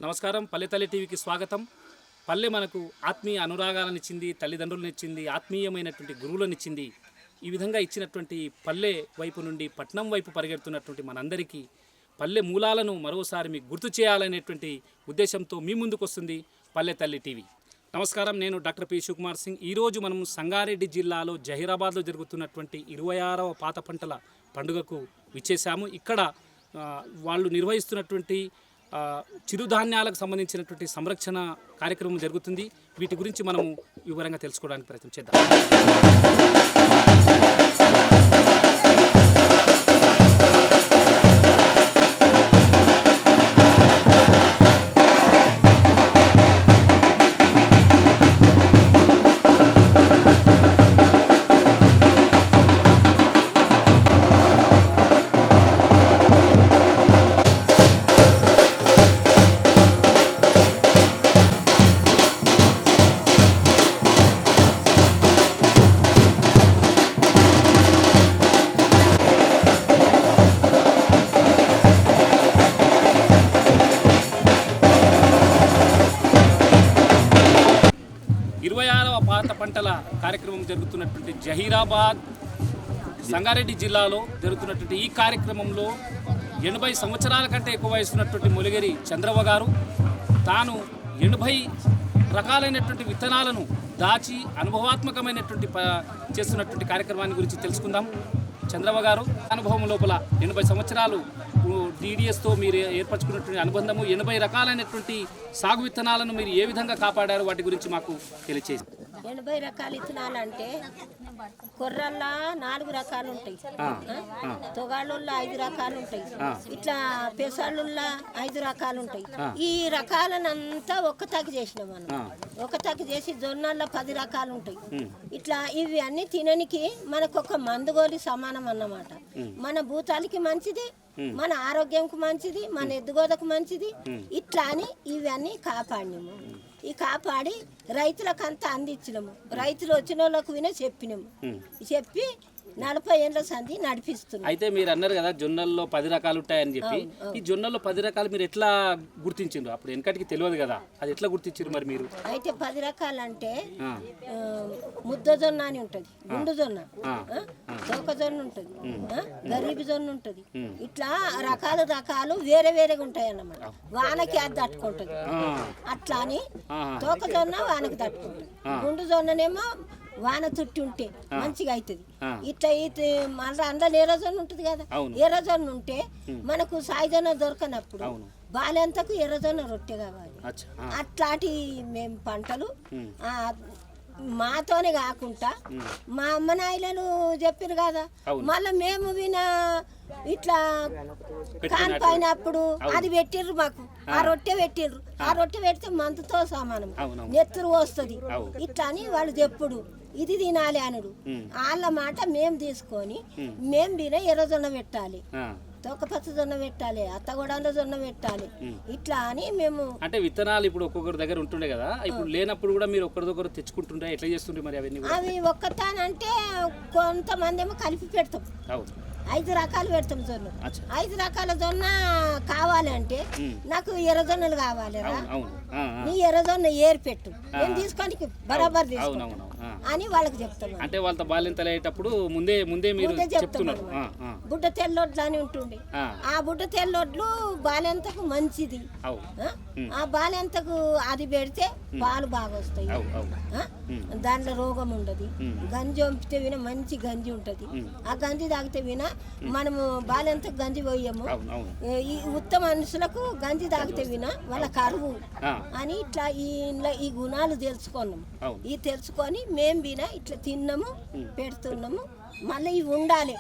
నమస్కారం. పల్లెతల్లి టీవీకి స్వాగతం. పల్లె మనకు ఆత్మీయ అనురాగాలనిచ్చింది, తల్లిదండ్రులనిచ్చింది, ఆత్మీయమైనటువంటి గురువులనిచ్చింది. ఈ విధంగా ఇచ్చినటువంటి పల్లె వైపు నుండి పట్నం వైపు పరిగెడుతున్నటువంటి మనందరికీ పల్లె మూలాలను మరోసారి మీకు గుర్తు చేయాలనేటువంటి ఉద్దేశంతో మీ ముందుకు వస్తుంది పల్లెతల్లి టీవీ. నమస్కారం, నేను డాక్టర్ పి శివకుమార్ సింగ్. ఈరోజు మనం సంగారెడ్డి జిల్లాలో జహీరాబాద్లో జరుగుతున్నటువంటి 26వ పాత పంటల పండుగకు విచ్చేశాము. ఇక్కడ వాళ్ళు నిర్వహిస్తున్నటువంటి చిరుధాన్యాలకు సంబంధించినటువంటి సంరక్షణ కార్యక్రమం జరుగుతుంది. వీటి గురించి మనము వివరంగా తెలుసుకోవడానికి ప్రయత్నం చేద్దాం. పాత పంటల కార్యక్రమం జరుగుతున్నటువంటి జహీరాబాద్ సంగారెడ్డి జిల్లాలో జరుగుతున్నటువంటి ఈ కార్యక్రమంలో 80 సంవత్సరాల కంటే ఎక్కువ వయసున్నటువంటి మొలిగేరి చంద్రవ్వ గారు తాను 80 రకాలైనటువంటి విత్తనాలను దాచి అనుభవాత్మకమైనటువంటి చేస్తున్నటువంటి కార్యక్రమాన్ని గురించి తెలుసుకుందాం. చంద్రవ్వ గారు అనుభవం లోపల 80 సంవత్సరాలు DDSతో మీరు ఏర్పరచుకున్నటువంటి అనుబంధము, 80 రకాలైనటువంటి సాగు విత్తనాలను మీరు ఏ విధంగా కాపాడారు, వాటి గురించి మాకు తెలియచేసి. 80 రకాల విత్తనాలు అంటే కొర్రల్లా 4 రకాలు ఉంటాయి, తొగాళ్ళుల్లా 5 రకాలు ఉంటాయి, ఇట్లా పెసాళ్ళుల్లా 5 రకాలు ఉంటాయి. ఈ రకాలనంతా ఒక్క తగ్గు చేసినాం మనం. ఒక తగ్గు చేసి జొన్నల్లో 10 రకాలు ఉంటాయి. ఇట్లా ఇవి అన్ని తిననికి మనకు ఒక మందుగోలి సమానం అన్నమాట. మన భూతాలకి మంచిది, మన ఆరోగ్యంకు మంచిది, మన ఎద్దుగోదకు మంచిది. ఇట్లా అని ఇవన్నీ కాపాడినాము. ఈ కాపాడి రైతులకంతా అందించినాము. రైతులు వచ్చిన వాళ్ళకు వినే చెప్పినాము. చెప్పి 40 ఏళ్ళ సంధి నడిపిస్తున్నాం. అయితే మీరు అన్నారు కదా జొన్నల్లో 10 రకాలు ఉంటాయని చెప్పి, ఈ జొన్నల్లో 10 రకాలు మీరు ఎట్లా గుర్తించారు? అప్పుడు వెనకటికి తెలియదు కదా, అది ఎట్లా గుర్తించారు మరి మీరు? అయితే 10 రకాలు అంటే ముద్దజొన్న అని ఉంటుంది, గుండు జొన్న, తోకజొన్న ఉంటుంది, గరీబు జొన్న ఉంటుంది. ఇట్లా రకాలు వేరే వేరేగా ఉంటాయి అన్నమాట. వానకి అది తట్టుకుంటుంది. అట్లా అని తోకజొన్న వానకి తట్టుకుంటుంది, గుండు జొన్ననేమో వాన చుట్టి ఉంటే మంచిగా అవుతుంది. ఇట్లా మళ్ళీ అందులో ఎర్రజొన్న ఉంటుంది కదా, ఎర్రజొన్న ఉంటే మనకు సాయిజొన్న దొరకనప్పుడు బాలెంతకు ఎర్రజొన్న రొట్టె కావాలి. అట్లాంటి మేము పంటలు మాతోనే కాకుండా మా అమ్మ నాయనలు చెప్పారు కదా, మళ్ళీ మేము ఇట్లా కానిపోయినప్పుడు అది పెట్టిర్రు మాకు, ఆ రొట్టె పెట్టిర్రు. ఆ రొట్టె పెడితే మందుతో సమానం, నెత్తురు వస్తుంది. ఇట్లా అని వాళ్ళు చెప్పుడు ఇది తినాలి అనుడు. వాళ్ళ మాట మేము తీసుకొని మేము తిన ఎర్రజొన్న పెట్టాలి, తోకపచ్చ జొన్న పెట్టాలి, అత్తగొడాల జొన్న పెట్టాలి. ఇట్లా అని మేము అంటే విత్తనాలు ఇప్పుడు ఒక్కొక్కరి దగ్గర ఉంటుండే కదా, ఇప్పుడు లేనప్పుడు కూడా మీరు ఒక్కరిదొకరు తెచ్చుకుంటుండే, ఎట్లా చేస్తుండే మరి అవన్నీ? అవి ఒక్కతానంటే కొంతమంది ఏమో కలిపి పెడతాం. 5 రకాలు పెడతాం జొన్న. 5 రకాల జొన్న కావాలంటే నాకు ఎర్రజొన్నలు కావాలిరా, నీ ఎర్రజొన్న ఏరి పెట్టు, నేను తీసుకొని బరాబర్ తీసుకుంటాను అని వాళ్ళకి చెప్తాను. అంటే వాళ్ళతో బాల్యంతలు అయ్యేటప్పుడు ముందే మీరు చెప్తున్నారు. బుడ్డ తెల్లొడ్లు అని ఉంటుంది. ఆ బుడ్డ తెల్లొడ్లు బాల్యంతకు మంచిది. ఆ బాల్యంతకు అది పెడితే పాలు బాగా వస్తాయి, దాంట్లో రోగం ఉండదు. గంజి వంపితే విన మంచి గంజి ఉంటది. ఆ గంజి తాగితే విన మనము బాల్యంతకు గంజి పోయాము. ఈ ఉత్తమ మనుషులకు గంజి తాగితే విన వాళ్ళ కరువు అని ఇట్లా ఈ గుణాలు తెలుసుకున్నాము. ఈ తెలుసుకొని మేము విన ఇట్లా తిన్నాము, పెడుతున్నాము. మళ్ళీ ఇవి ఉండాలి.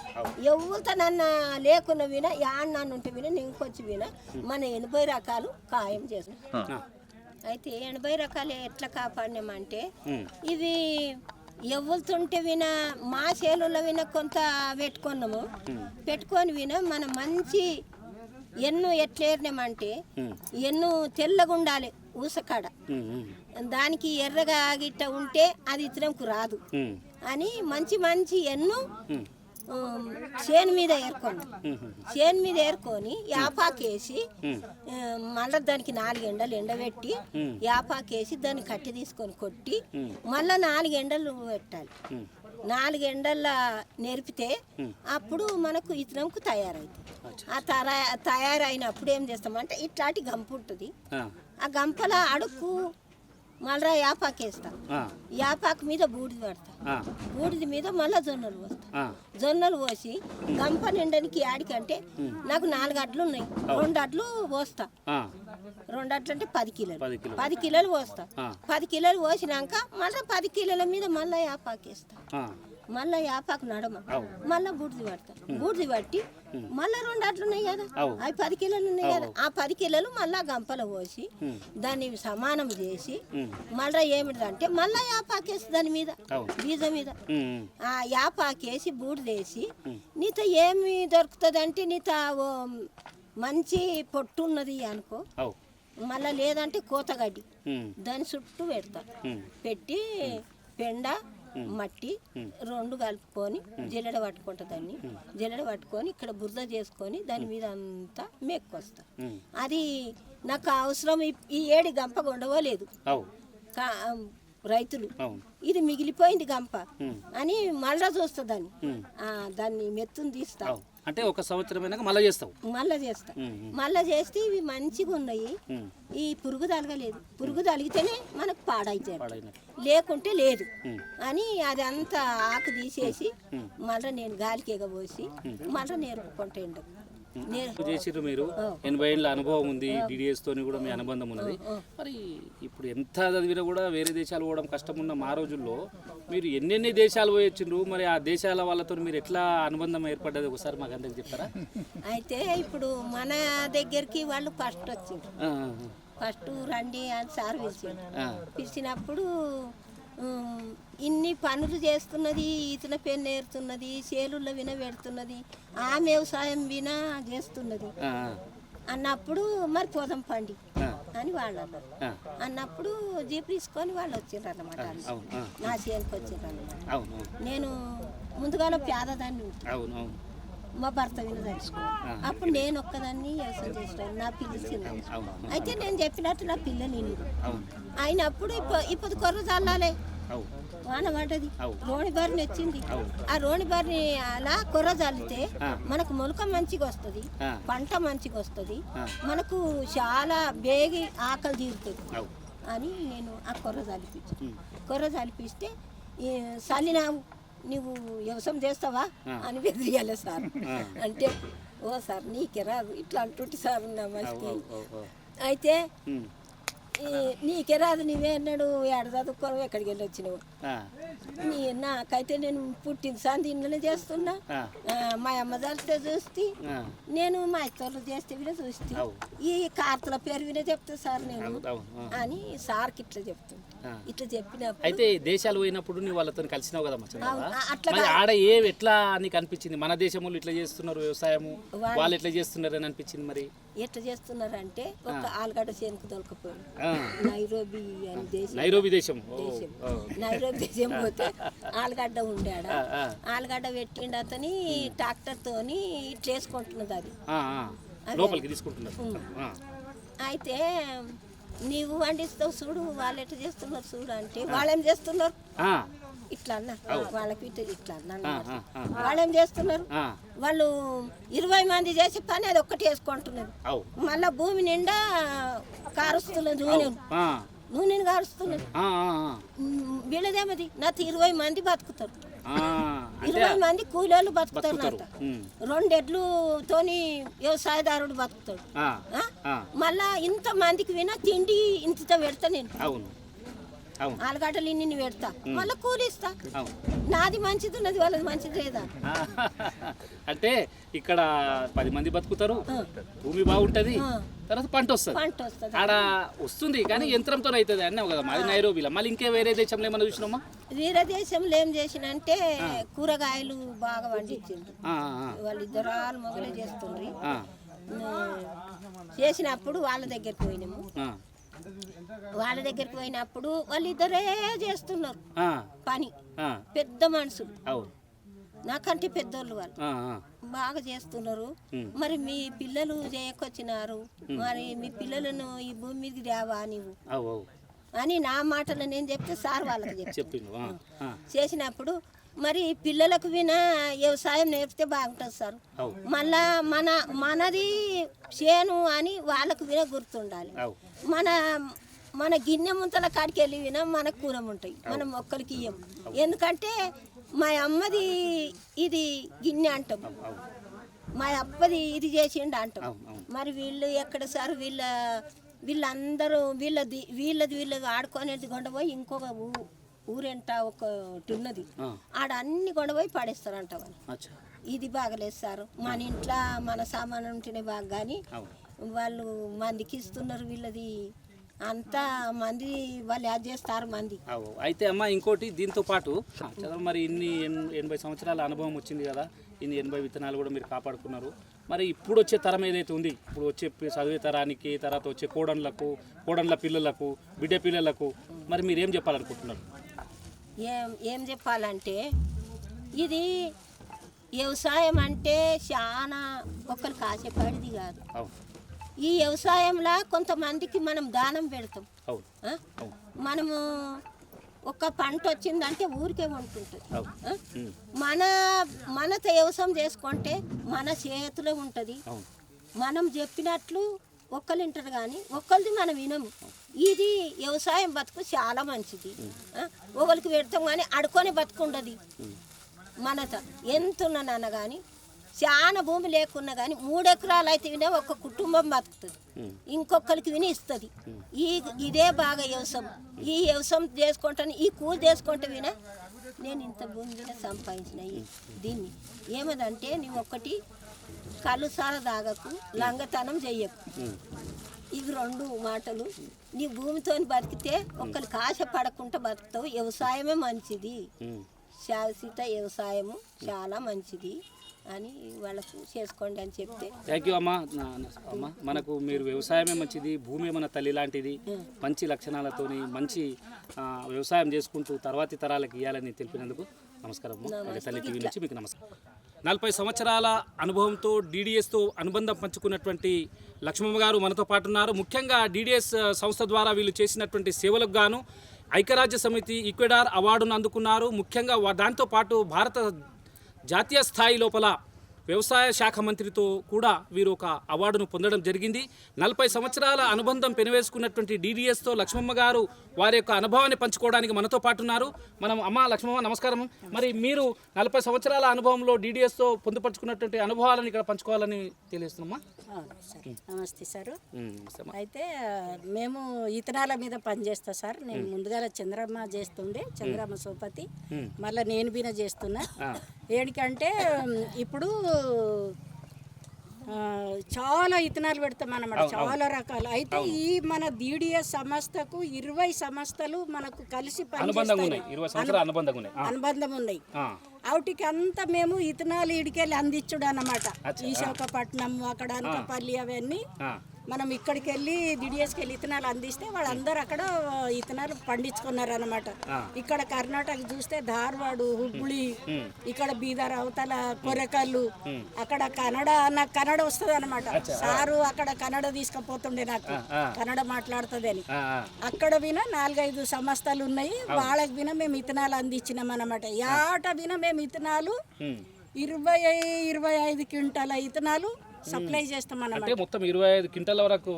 ఎవరితో నన్ను లేకున్నా విన యాన్న ఉంటే విన ఇంకొచ్చి విన మన 80 రకాలు ఖాయం చేస్తాం. అయితే 80 రకాలు ఎట్లా కాపాడినామంటే ఇవి ఎవరుతుంటే విన మా చేలులో విన కొంత పెట్టుకొని విన మన మంచి ఎన్ను ఎట్లేరినామంటే ఎన్ను తెల్లగా ఉండాలి ఊసకాడ, దానికి ఎర్రగా గిట్ట ఉంటే అది ఇతరంకు రాదు అని మంచి మంచి ఎన్ను చేను మీద ఏరుకున్నాం. చేను మీద ఏరుకొని యాపాకేసి మళ్ళీ దానికి 4 ఎండలు ఎండబెట్టి యాపాకేసి దాన్ని కట్టి తీసుకొని కొట్టి మళ్ళీ 4 ఎండలు పెట్టాలి. 4 ఎండల నేర్పితే అప్పుడు మనకు ఇతనంకు తయారైతుంది. ఆ తయారైనప్పుడు ఏం చేస్తామంటే ఇట్లాంటి గంప ఉంటుంది. ఆ గంపల అడుక్కు మళ్ళీ యాపాకేస్తా. యాపాకు మీద బూడిద పడతా. బూడిద మీద మళ్ళీ జొన్నలు పోస్తా. జొన్నలు పోసి గంప నిండనికి ఆడికంటే నాకు 4 అడ్లు ఉన్నాయి. 2 అడ్లు పోస్తా. 2 అడ్లు అంటే 10 కిలోలు. 10 కిలోలు పోస్తా. 10 కిలోలు పోసినాక మళ్ళీ 10 కిలోల మీద మళ్ళీ యాపాకేస్తా. మళ్ళీ యాపాకు నడమ మళ్ళీ బూడిది పడతా. బూడిది పట్టి మళ్ళీ 2 అడ్లు ఉన్నాయి కదా, అవి 10 కిలోలు ఉన్నాయి కదా, ఆ 10 కిలోలు మళ్ళీ గంపలో పోసి దాన్ని సమానం చేసి మళ్ళీ ఏమిటంటే మళ్ళీ యాపాకేసి దాని మీద బీజం మీద ఆ యాపాకేసి బూడిదేసి నీతో ఏమి దొరుకుతుంది అంటే నీతో మంచి పొట్టు ఉన్నది అనుకో, మళ్ళీ లేదంటే కోతగడ్డి దాని చుట్టూ పెడతా. పెట్టి పెండ మట్టి 2 కలుపుకొని జల్లెడ పట్టుకుంటా. దాన్ని జల్లెడ పట్టుకొని ఇక్కడ బురద చేసుకొని దాని మీద అంతా మేక్కొస్తా. అది నాకు అవసరం ఈ ఏడు గంప ఉండవలేదు రైతులు, ఇది మిగిలిపోయింది గంప అని మళ్ళా చూస్తా. దాన్ని మెత్తుని తీస్తా. అంటే 1 సంవత్సరం మళ్ళీ చేస్తావు. మళ్ళా చేస్తే ఇవి మంచిగా ఉన్నాయి. ఈ పురుగు తలగలేదు. పురుగు తలిగితేనే మనకు పాడైతే, లేకుంటే లేదు అని అది అంతా ఆకు తీసేసి మళ్ళీ నేను గాలికి ఎగబోసి మళ్ళీ నేర్పుకుంటా. చేసిర్రు మీరు 80 ఏళ్ళ అనుభవం ఉంది. డిడిఎస్ తోని కూడా మీ అనుబంధం ఉన్నది. మరి ఇప్పుడు ఎంత చదివినా కూడా వేరే దేశాలు పోవడం కష్టం ఉన్న మా రోజుల్లో మీరు ఎన్నెన్ని దేశాలు పోయొచ్చిండ్రు. మరి ఆ దేశాల వాళ్ళతో మీరు ఎట్లా అనుబంధం ఏర్పడ్డది ఒకసారి మాకు అందరికి చెప్తారా? అయితే ఇప్పుడు మన దగ్గరికి వాళ్ళు ఫస్ట్ వచ్చిండ్రు. ఫస్ట్ రండి అని సార్ పిలిచినప్పుడు ఇన్ని పనులు చేస్తున్నది, ఈతల పెన్ను ఏరుతున్నది, చేలుల్లో విన పెడుతున్నది, ఆ వ్యవసాయం విన చేస్తున్నది అన్నప్పుడు మరి పోదాం పండి అని వాళ్ళు అన్నారు. అన్నప్పుడు జీప్ తీసుకొని వాళ్ళు వచ్చిండ్రు అన్నమాట. నా చేనుకి వచ్చిండ్రు అన్నమాట. నేను ముందుగానే పేదదాన్ని, మా భర్త విన తెలుసుకున్నాను. అప్పుడు నేను ఒక్కదాన్ని వ్యవసాయం చేసినాను. నా పిల్ల చిన్న. అయితే నేను చెప్పినట్టు నా పిల్ల నేను అయినప్పుడు ఇప్పుడు కొర్ర చల్లాలే వాన పడ్డది, రోణి బారిని వచ్చింది. ఆ రోణి బారిని అలా కొర్ర చల్లితే మనకు మొలక మంచిగా వస్తుంది, పంట మంచిగా వస్తుంది, మనకు చాలా బేగి ఆకలి తీరుతుంది అని నేను ఆ కొర్ర చల్లిపిస్తే చల్లినావు నువ్వు వ్యవసాయం చేస్తావా అని బెదిరియాలి సార్. అంటే ఓ సార్ నీకే రాదు ఇట్లా అంటుంటే సార్ నా మంచికి. అయితే నీకే రాదు, నువ్వే అన్నాడు ఏడ చదువుకోవడం ఎక్కడికి వెళ్ళి వచ్చినావు. నాకైతే నేను పుట్టిన సంది ఇంట్లోనే చేస్తున్నా. మా అమ్మ చేస్తే చూస్తే నేను మా ఇతరులు చేస్తే వినే చూస్తే ఈ కార్తల పేరు వినే చెప్తా సార్ నేను అని సార్కి ఇట్లా చెప్తాను. ఇట్లా చెప్పినప్పుడు అయితే దేశాలు పోయినప్పుడు నువ్వు వాళ్ళతో కలిసినావు కదా, అట్లా ఆడ ఎట్లా నీకు అనిపించింది? మన దేశంలో ఇట్లా చేస్తున్నారు వ్యవసాయము, వాళ్ళు ఎట్లా చేస్తున్నారు అని అనిపించింది? మరి ఎట్లా చేస్తున్నారు అంటే ఒక ఆలుగడ్డ చేనుకు దొరకపోయాడు. నైరోబి దేశం పోతే ఆలుగడ్డ ఉండాడు. ఆలుగడ్డ పెట్టిండు అతని ట్రాక్టర్ తోని ఇట్లా వేసుకుంటున్నది. అది లోపలికి తీసుకుంటున్నారు. అయితే నీవు వండిస్తావు చూడు, వాళ్ళు ఎట్లా చేస్తున్నారు చూడు అంటే వాళ్ళేం చేస్తున్నారు ఇట్లా అన్న, వాళ్ళకి ఇట్లా అన్న. వాళ్ళేం చేస్తున్నారు, వాళ్ళు 20 మంది చేసే పని అది ఒక్కటి వేసుకుంటున్నారు. మళ్ళా భూమి నిండా కారుస్తున్నది, నూనెను కారుస్తున్నది. వీళ్ళదేమది నాతో 20 మంది బతుకుతారు, 20 మంది కూలీలు బతుకుతారు. నాతో 2 ఎడ్లుతోని వ్యవసాయదారుడు బతుకుతాడు. మళ్ళా ఇంత మందికి వినా తిండి ఇంత పెడతా నేను. ఆలుగడ్డలు ఇన్ని పెడతా, మళ్ళీ కూలిస్తా. నాది మంచిది ఉన్నది, వాళ్ళది మంచిది లేదా? అంటే ఇక్కడ 10 మంది బతుకుతారు, భూమి బాగుంటది, తర్వాత పంట వస్తుంది. ఆడ వస్తుంది కానీ యంత్రంతో అవుతుంది అన్నావు కదా, మాది నైరోబీలో. మళ్ళీ ఇంకే వేరే దేశంలో ఏమన్నా చూసినామా? వేరే దేశంలో ఏం చేసినంటే కూరగాయలు బాగా పండించిండ్రు. వాళ్ళు 2 మొగలే చేస్తుండ్రి. చేసినప్పుడు వాళ్ళ దగ్గరికి పోయినాము. వాళ్ళ దగ్గరికి పోయినప్పుడు వాళ్ళిద్దరే చేస్తున్నారు పని, పెద్ద మనుషులు. నాకంటే పెద్దోళ్ళు వాళ్ళు బాగా చేస్తున్నారు. మరి మీ పిల్లలు చేయకొచ్చినారు, మరి మీ పిల్లలను ఈ భూమి మీదకి రావా నీవు అని నా మాటలు నేను చెప్తే సార్ వాళ్ళకి చెప్పిండు. చేసినప్పుడు మరి పిల్లలకు వినా వ్యవసాయం నేర్పితే బాగుంటుంది సార్. మళ్ళా మనది చేను అని వాళ్ళకు విన గుర్తుండాలి. మన గిన్నె ముంతల కాడికి వెళ్ళి వినా మనకు కూరం ఉంటాయి, మనం ఒక్కరికి ఇయ్యం. ఎందుకంటే మా అమ్మది ఇది గిన్నె అంటాం, మా అప్పది ఇది చేసిండు అంటాం. మరి వీళ్ళు ఎక్కడ సార్ వీళ్ళందరూ వీళ్ళది ఆడుకునేది కొండపోయి ఇంకొక ఊరెంట ఒకటి ఉన్నది, ఆడ అన్ని కొండపోయి పడేస్తారంట వాళ్ళు. ఇది బాగలేదు సార్. మన ఇంట్లో మన సామాను ఉంటేనే బాగా, కానీ వాళ్ళు మందికి ఇస్తున్నారు, వీళ్ళది అంతా మంది వాళ్ళు యాడ్ చేస్తారు మంది. అయితే అమ్మ ఇంకోటి దీంతో పాటు మరి ఇన్ని 80 సంవత్సరాల అనుభవం వచ్చింది కదా, ఇన్ని 80 విత్తనాలు కూడా మీరు కాపాడుకున్నారు. మరి ఇప్పుడు వచ్చే తరం ఏదైతే ఉంది, ఇప్పుడు వచ్చే చదివే తరానికి, తర్వాత వచ్చే కోడన్ల పిల్లలకు, బిడ్డ పిల్లలకు మరి మీరు ఏం చెప్పాలనుకుంటున్నారు? ఏం చెప్పాలంటే ఇది వ్యవసాయం అంటే చాలా ఒకరికి ఆశపడిది కాదు. ఈ వ్యవసాయంలో కొంతమందికి మనం దానం పెడతాం. మనము ఒక పంట వచ్చిందంటే ఊరికే ఉంటుంటుంది. మనతో వ్యవసాయం చేసుకుంటే మన చేతిలో ఉంటుంది. మనం చెప్పినట్లు ఒక్కరు వింటారు, కానీ ఒక్కరిది మనం వినము. ఇది వ్యవసాయం బతుకు చాలా మంచిది. ఒకరికి పెడతాం కానీ అడుకొని బతుకుండదు. మనతో ఎంత ఉన్నానన్న కానీ చాలా భూమి లేకున్నా కానీ 3 ఎకరాలు అయితే వినే ఒక కుటుంబం బతుకుతుంది, ఇంకొకరికి విని ఇస్తుంది. ఇదే బాగా వ్యవసాయం. ఈ వ్యవసాయం చేసుకుంటాను, ఈ కూలి చేసుకుంటే వినా నేను ఇంత భూమి మీద సంపాదించిన. దీన్ని ఏమదంటే నీవు ఒక్కటి కలుసార దాగకు, లంగతనం చెయ్యకు. ఇవి 2 మాటలు. నీ భూమితో బతికితే ఒక్కరికి ఆశ పడకుండా బతుకుతావు. వ్యవసాయమే మంచిది, శాశ్వత వ్యవసాయము చాలా మంచిది అని వాళ్ళకు చేసుకోండి అని చెప్తే. థ్యాంక్ యూ అమ్మ. మనకు మీరు వ్యవసాయమే మంచిది, భూమి మన తల్లి లాంటిది, మంచి లక్షణాలతోని మంచి వ్యవసాయం చేసుకుంటూ తర్వాతి తరాలకు ఇవ్వాలని తెలిపినందుకు నమస్కారం. తల్లి టీవీ నుంచి మీకు నమస్కారం. 40 సంవత్సరాల అనుభవంతో DDSతో అనుబంధం పంచుకున్నటువంటి లక్ష్మమ్మ గారు మనతో పాటు ఉన్నారు. ముఖ్యంగా DDS సంస్థ ద్వారా వీళ్ళు చేసినటువంటి సేవలకు గాను ఐక్యరాజ్య సమితి ఈక్వెడార్ అవార్డును అందుకున్నారు. ముఖ్యంగా దాంతోపాటు భారత జాతీయ స్థాయి లోపల వ్యవసాయ శాఖ మంత్రితో కూడా వీరు ఒక అవార్డును పొందడం జరిగింది. 40 సంవత్సరాల అనుబంధం పెనవేసుకున్నటువంటి DDSతో లక్ష్మమ్మ గారు వారి యొక్క అనుభవాన్ని పంచుకోవడానికి మనతో పాటు ఉన్నారు. మనం అమ్మ లక్ష్మమ్మ నమస్కారం. మరి మీరు 40 సంవత్సరాల అనుభవంలో DDSతో పొందుపరుచుకున్నటువంటి అనుభవాలను ఇక్కడ పంచుకోవాలని తెలియజేస్తున్నామా? నమస్తే సార్. అయితే మేము ఇతనాల మీద పనిచేస్తా సార్. నేను ముందుగా చంద్రమ్మ చేస్తుండే, చంద్రమ్మ సోపతి, మళ్ళీ నేను బిన చేస్తున్నా. ఏడికంటే ఇప్పుడు చాలా ఇతనాలు పెడతాం అన్నమాట, చాలా రకాలు. అయితే ఈ మన DDS సంస్థకు 20 సంస్థలు మనకు కలిసి అనుబంధం ఉన్నాయి. వాటికి అంతా మేము ఇతనాలు ఇడికెళ్ళి అందించుడు అన్నమాట. విశాఖపట్నం, అక్కడ అనకాపల్లి అవన్నీ మనం ఇక్కడికి వెళ్ళి DDSకి వెళ్ళి ఇతనాలు అందిస్తే వాళ్ళందరూ అక్కడ ఇతనాలు పండించుకున్నారు అన్నమాట. ఇక్కడ కర్ణాటక చూస్తే ధార్వాడు, హుబ్ళి, ఇక్కడ బీదర్ అవతల కొరకల్లు, అక్కడ నాకు కన్నడ వస్తుంది అనమాట. సారు అక్కడ కన్నడ తీసుకుపోతుండే, నాకు కన్నడ మాట్లాడుతుంది అని. అక్కడ విన 4-5 సంస్థలు ఉన్నాయి, వాళ్ళకి విన మేము ఇతనాలు అందించినాం అన్నమాట. యాట విన మేము ఇతనాలు 20-25 క్వింటాల ఇతనాలు సప్లై చేస్తాం అన్నమాట. మొత్తం 25 క్వింటాల వరకు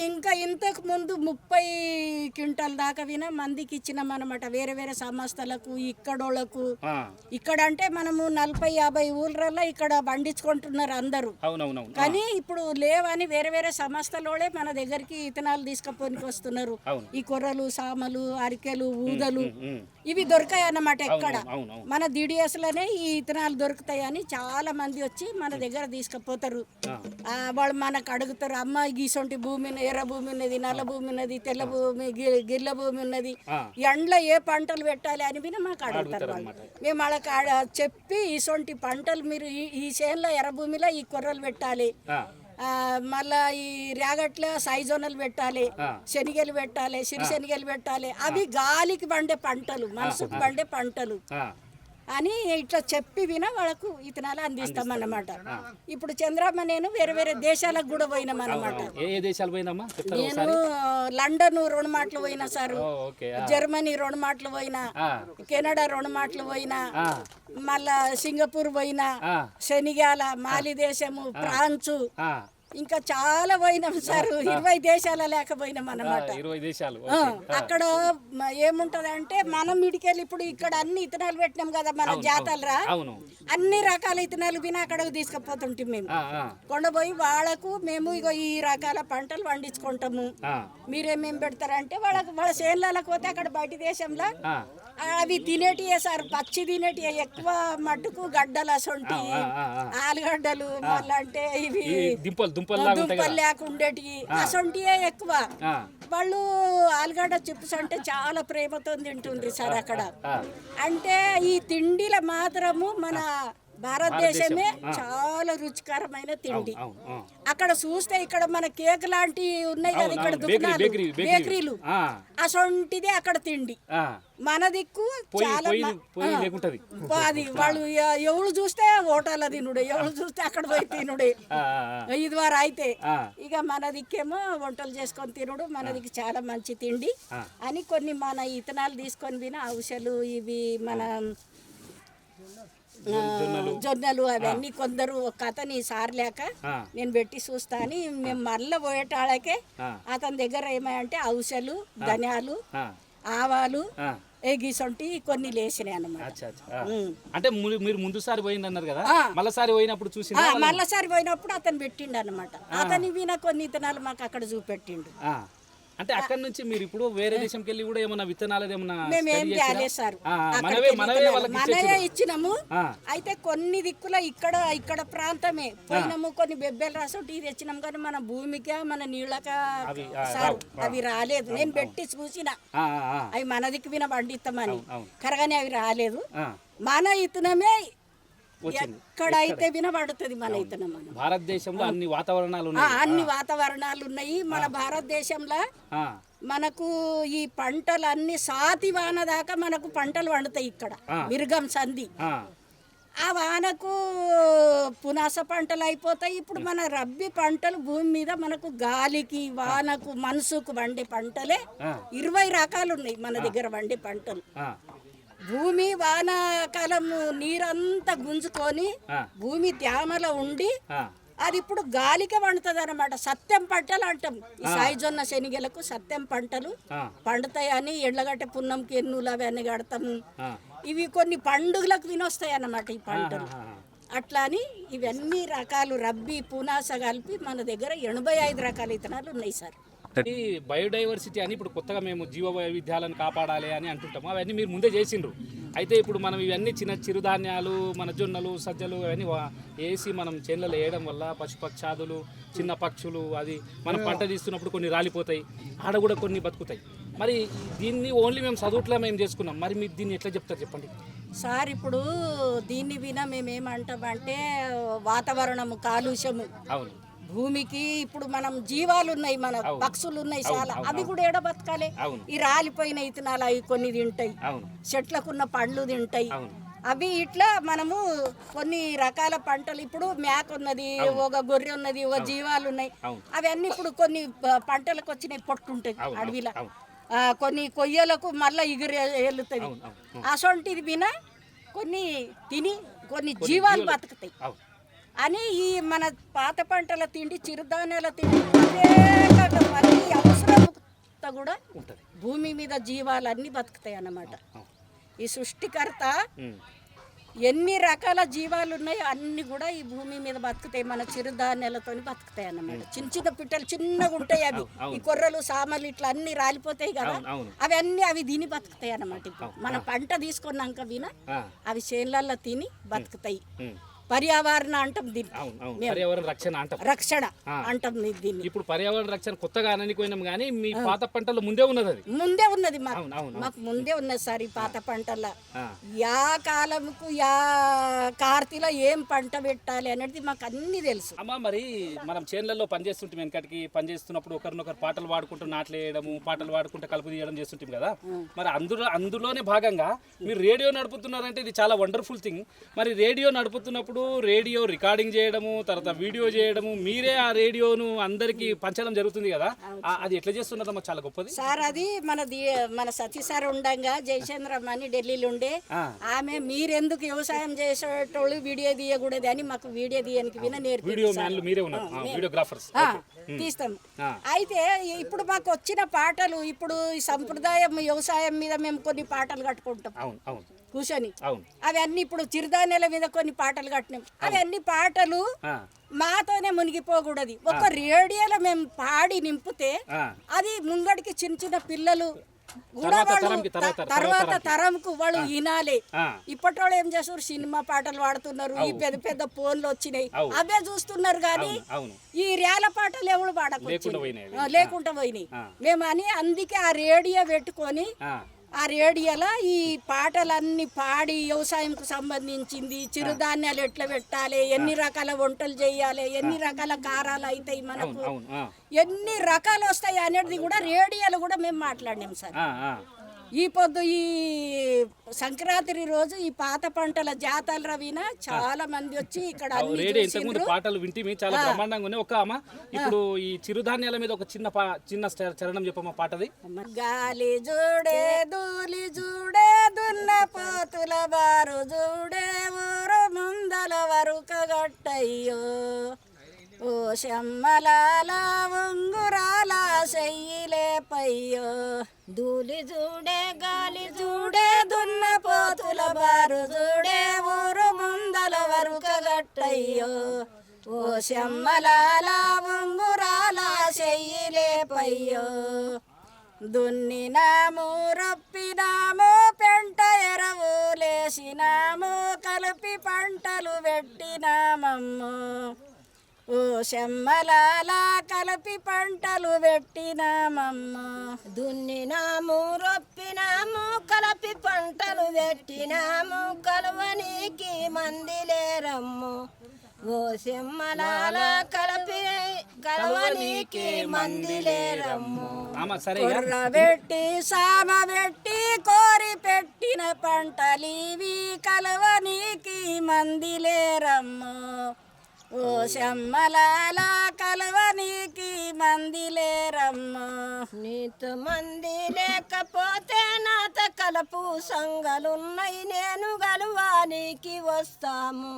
ఇంకా ఇంతకు ముందు 30 క్వింటాల దాకా విన మందికి ఇచ్చినాం అన్నమాట, వేరే వేరే సంస్థలకు, ఇక్కడోళ్లకు. ఇక్కడ అంటే మనము 40-50 ఊర్లలో ఇక్కడ పండించుకుంటున్నారు అందరూ. కానీ ఇప్పుడు లేవని వేరే వేరే సంస్థలోనే మన దగ్గరికి ఇతనాలు తీసుకపోనికి వస్తున్నారు. ఈ కొర్రలు, సామలు, అరికెలు, ఊదలు ఇవి దొరకాయి అన్నమాట. ఎక్కడ మన DDS లోనే ఈ ఇతనాలు దొరుకుతాయని చాలా మంది వచ్చి మన దగ్గర తీసుకుపోతారు. వాళ్ళు మనకు అడుగుతారు, అమ్మ గీసొంటి భూమి, ఎర్ర భూమి ఉన్నది, నల్ల భూమి ఉన్నది, తెల్ల భూమి, గిర్ల భూమి ఉన్నది, ఎండ్లో ఏ పంటలు పెట్టాలి అని విని మాకు అడుగుతారు. వాళ్ళు మేము వాళ్ళకి చెప్పి ఇసొంటి పంటలు మీరు ఈ చేనులో ఎర్ర భూమిలో ఈ కొర్రలు పెట్టాలి, మళ్ళా ఈ రేగట్ల సైజోనలు పెట్టాలి, శనిగలు పెట్టాలి, సిరి శనిగలు పెట్టాలి. అవి గాలికి పండే పంటలు, మనసుకు పండే పంటలు. అని ఇట్లా చెప్పి విన వాళ్ళకు ఇతనాలు అందిస్తాం అన్నమాట. ఇప్పుడు చంద్రమ్మ నేను వేరే వేరే దేశాలకు కూడా పోయినాం అన్నమాట. ఏ దేశాలు పోయినమ్మా? నేను లండన్ 2 మాటలు పోయినా సార్, జర్మనీ 2 మాటలు పోయినా, కెనడా 2 మాటలు పోయినా, మళ్ళా సింగపూర్ పోయినా, సెనిగాల, మాలి దేశము, ఫ్రాన్స్, ఇంకా చాలా పోయినాం సార్. 20 దేశాల లేకపోయినాం అన్నమాట. 20 దేశాలు. అక్కడ ఏముంటది అంటే మనం ఇడికెళ్ళి ఇప్పుడు ఇక్కడ అన్ని ఇతనాలు పెట్టినాం కదా మన జాతరరా, అన్ని రకాల ఇతనాలు వినా అక్కడకు తీసుకుపోతుంటాం మేము. కొండపోయి వాళ్ళకు మేము ఇగో ఈ రకాల పంటలు పండించుకుంటాము, మీరేమేం పెడతారంటే వాళ్ళ చేనులకు పోతే అక్కడ బయట దేశంలో అవి తినేటియే సార్, పచ్చి తినేటియే ఎక్కువ మట్టుకు. గడ్డలు అసొంటి ఆలుగడ్డలు, మళ్ళీ అంటే ఇవి దుంపలు లేకుండేటివి అసొంటియే ఎక్కువ. వాళ్ళు ఆలుగడ్డ చిప్స్ అంటే చాలా ప్రేమతో తింటుండ్రి సార్ అక్కడ. అంటే ఈ తిండిలో మాత్రము మన భారతదేశమే చాలా రుచికరమైన తిండి. అక్కడ చూస్తే ఇక్కడ మన కేక్ లాంటివి ఉన్నాయి కదా, ఇక్కడ దుకాణాలు, బేకరీలు, అసొంటిదే అక్కడ తిండి. మన దిక్కు చాలా అది వాళ్ళు ఎవరు చూస్తే హోటల్ తినుడే, ఎవరు చూస్తే అక్కడ పోయి తినుడే. ఇది వారు అయితే ఇక మన దిక్కేమో వంటలు చేసుకొని తినుడు, మన దిక్కు చాలా మంచి తిండి అని కొన్ని మన ఇతనాలు తీసుకొని విన ఔషధాలు ఇవి మన జొన్నలు అవన్నీ కొందరు ఒక అతని సారలేక నేను పెట్టి చూస్తా అని మేము మళ్ళీ పోయేటాళ్ళకే అతని దగ్గర ఏమంటే ఔషధాలు, ధనియాలు, ఆవాలు, ఎగిసొంటి కొన్ని లేచినాయి అన్నమాట. అంటే మీరు ముందుసారి పోయిందన్నారు కదా, మళ్ళీసారి పోయినప్పుడు చూసి మళ్ళీసారి పోయినప్పుడు అతను పెట్టిండు అన్నమాట. అతని విన కొన్ని ఇతనాలు మాకు అక్కడ చూపెట్టిండు. అంటే అక్కడ నుంచి మీరు ఇప్పుడు వేరే దేశంకి వెళ్ళి కూడా ఏమన్నా విత్తనాలు ఏమన్నా మనమే ఇచ్చినాము. అయితే కొన్ని దిక్కుల ఇక్కడ ప్రాంతమే పోయినాము, కొన్ని బెబ్బెల రసం టీ తెచ్చినాం, కానీ మన భూమికే మన నీళ్ళక సార్ అవి రాలేదు. నేను పెట్టి చూసిన అవి మన దిక్కు విన పండిస్తామని, కరగానే అవి రాలేదు. మన ఇతనమే ఎక్కడైతే వినబడుతుంది మన ఇతనం. భారతదేశంలో అన్ని వాతావరణాలు ఉన్నాయి. మన భారతదేశంలో మనకు ఈ పంటలు అన్ని సాతి వాన దాకా మనకు పంటలు పండుతాయి ఇక్కడ మిరుగం సంధి. ఆ వానకు పునాస పంటలు అయిపోతాయి. ఇప్పుడు మన రబ్బీ పంటలు భూమి మీద మనకు గాలికి, వానకు, మనసుకు వండే పంటలే 20 రకాలు ఉన్నాయి మన దగ్గర వండే పంటలు. భూమి వానాకాలము నీరంతా గుంజుకొని భూమి తేమలో ఉండి అది ఇప్పుడు గాలికే పండుతుంది అన్నమాట. సత్యం పంటలు అంటాం. ఈ సాయిజొన్న శనిగలకు సత్యం పంటలు పండుతాయని ఎడ్లగట్ట పున్నంకి ఎన్నులు అవన్నీ కడతాము. ఇవి కొన్ని పండుగలకు వినొస్తాయి అన్నమాట ఈ పంటలు. అట్లా అని ఇవన్నీ రకాలు రబ్బీ పునాస కలిపి మన దగ్గర 85 రకాల ఇత్తనాలు ఉన్నాయి సార్. ఈ బయోడైవర్సిటీ అని ఇప్పుడు కొత్తగా మేము జీవ వైవిధ్యాలను కాపాడాలి అని అంటుంటాము, అవన్నీ మీరు ముందే చేసిండ్రు. అయితే ఇప్పుడు మనం ఇవన్నీ చిరుధాన్యాలు, మన జొన్నలు, సజ్జలు అవన్నీ వేసి మనం చేనులలో వేయడం వల్ల పశుపక్షాదులు, చిన్న పక్షులు అది మనం పంట తీస్తున్నప్పుడు కొన్ని రాలిపోతాయి, ఆడ కూడా కొన్ని బతుకుతాయి. మరి దీన్ని ఓన్లీ మేము చదువుట్లా మేము చేసుకున్నాం, మరి మీరు దీన్ని ఎట్లా చెప్తారు చెప్పండి సార్? ఇప్పుడు దీన్ని వినా మేమేమంటామంటే వాతావరణము కాలుష్యము. అవును, భూమికి ఇప్పుడు మనం జీవాలు ఉన్నాయి, మన పక్షులు ఉన్నాయి చాలా, అవి కూడా ఏడ బతకాలి? ఈ రాలిపోయిన ఇతనాలు అవి కొన్ని తింటాయి, చెట్లకున్న పండ్లు తింటాయి. అవి ఇట్లా మనము కొన్ని రకాల పంటలు, ఇప్పుడు మేక ఉన్నది, ఒక గొర్రె ఉన్నది, ఒక జీవాలు ఉన్నాయి, అవన్నీ ఇప్పుడు కొన్ని పంటలకు వచ్చినాయి, పొట్టుంటాయి అడవిలో, కొన్ని కొయ్యలకు మళ్ళీ ఎగురుతుంది. అసొంటిది వినా కొన్ని తిని కొన్ని జీవాలు బతుకుతాయి అని ఈ మన పాత పంటల తిండి, చిరుధాన్యాల తిండి మళ్ళీ అవసరంతో కూడా ఉంటుంది. భూమి మీద జీవాలన్నీ బతుకుతాయి అన్నమాట. ఈ సృష్టికర్త ఎన్ని రకాల జీవాలు ఉన్నాయో అన్ని కూడా ఈ భూమి మీద బతుకుతాయి, మన చిరుధాన్యాలతో బతుకుతాయి అన్నమాట. చిన్న చిన్న పిట్టలు చిన్నగా ఉంటాయి, అవి ఈ కొర్రలు, సామలు ఇట్లా అన్ని రాలిపోతాయి కదా, అవి తిని బతుకుతాయి అన్నమాట. ఇప్పుడు మన పంట తీసుకున్నాక విన అవి చేన్లల్లో తిని బతుకుతాయి. పర్యావరణ అంటాం దీన్ని. అవును అవును, పర్యావరణ రక్షణ అంటాం. రక్షణ అంటాం దీన్ని. ఇప్పుడు పర్యావరణ రక్షణ కొత్తగా అననిపోయినాం కానీ మీ పాత పంటలు ముందే ఉన్నది, అది ముందే ఉన్నది మాకు. అవును అవును మాకు ముందే ఉన్నది సార్ ఈ పాత పంటల. యా కాలంకు యా కార్తీలో ఏం పంట పెట్టాలి అనేది మాకు అన్ని తెలుసు. అమ్మ, మరి మనం చేన్లలో పనిచేస్తుంటాం, వెనకటికి పనిచేస్తున్నప్పుడు ఒకరినొకరు పాటలు పాడుకుంటూ నాట్లేయడము, పాటలు పాడుకుంటూ కలుపు తీయడం చేస్తుంటాం కదా. మరి అందులోనే భాగంగా మీరు రేడియో నడుపుతున్నారంటే ఇది చాలా వండర్ఫుల్ థింగ్. మరి రేడియో నడుపుతున్నప్పుడు రేడియో రికార్డింగ్ చేయడము, తర్వాత వీడియో చేయడము, మీరే ఆ రేడియోను అందరికి పంచడం జరుగుతుంది కదా, అది ఎట్లా చేస్తున్నారమ్మా? చాలా గొప్పది సార్. అది మన సతీ సార్ ఉండంగా జయచంద్రమ్మ అని ఢిల్లీలో ఉండే ఆమె, మీరెందుకు వ్యవసాయం చేసేటోళ్ళు వీడియో తీయకూడదు అని మాకు వీడియో తీయడానికి విన తీస్తాం. అయితే ఇప్పుడు మాకు వచ్చిన పాటలు, ఇప్పుడు ఈ సంప్రదాయం వ్యవసాయం మీద మేము కొన్ని పాటలు కట్టుకుంటాం కూర్చొని. అవన్నీ ఇప్పుడు చిరుధాన్యాల మీద కొన్ని పాటలు కట్టినాం. అవన్నీ పాటలు మాతోనే మునిగిపోకూడదు. ఒక రేడియోలో మేము పాడి నింపితే అది ముంగడికి చిన్న చిన్న పిల్లలు కూడా తర్వాత తరంకు వాళ్ళు వినాలి. ఇప్పటి వాళ్ళు ఏం చేస్తారు, సినిమా పాటలు పాడుతున్నారు, ఈ పెద్ద పెద్ద ఫోన్లు వచ్చినాయి అవే చూస్తున్నారు. కానీ ఈ రేల పాటలు ఎవరు లేకుండా పోయినాయి. మేము అని అందుకే ఆ రేడియో పెట్టుకొని ఆ రేడియోలో ఈ పాటలన్నీ పాడి వ్యవసాయంకు సంబంధించింది, చిరుధాన్యాలు ఎట్లా పెట్టాలి, ఎన్ని రకాల వంటలు చేయాలి, ఎన్ని రకాల కారాలు అవుతాయి, మనకు ఎన్ని రకాలు వస్తాయి అనేది కూడా రేడియోలో కూడా మేము మాట్లాడినాం సార్. ఈ పొద్దు ఈ సంక్రాంతి రోజు ఈ పాత పంటల జాతర రవిన చాలా మంది వచ్చి ఇక్కడ పాటలు వింటే చాలా బ్రహ్మాండంగా ఉన్నాయి. ఒక అమ్మ, ఇప్పుడు ఈ చిరుధాన్యాల మీద ఒక చిన్న చరణం చెప్పమ్మా పాటది. గాలి జూడే దూలి జూడే దున్న పోతుల బారు జూడే ఊరు ముందల వరుకగట్టయ్యో, ఓ శమ్మలాల ఉంగురాల చెయ్యిలే పయ్యో, దూలి జూడే గాలి జూడే దున్న పోతుల బారు జూడే ఊరు ముందల వరుకగట్టయ్యో, ఓ శమ్మలాల ఉంగురాల చెయ్యిలే పయ్యో, దున్నినాము రొప్పినాము పెంట ఎరవు లేసినాము కలిపి పంటలు పెట్టినామమ్ము, ఓ శమ్మలాల కలిపి పంటలు పెట్టినామమ్ము, దున్నినాము రొప్పినాము కలిపి పంటలు పెట్టినాము కలవనీకి మందిలేరమ్ము, ఓ శమ్మలాల కలవనీకి మందిలేరమ్ము, కొర్ర పెట్టి సామ పెట్టి కోరి పెట్టిన పంటలివి కలవనీకి మందిలేరమ్ము, ఓ శమ్మలాల కలవనీకి మందిలేరమ్ము, నీతో మంది లేకపోతే నాత కలుపు సంగలున్నాయి నేను గలువానికి వస్తాము,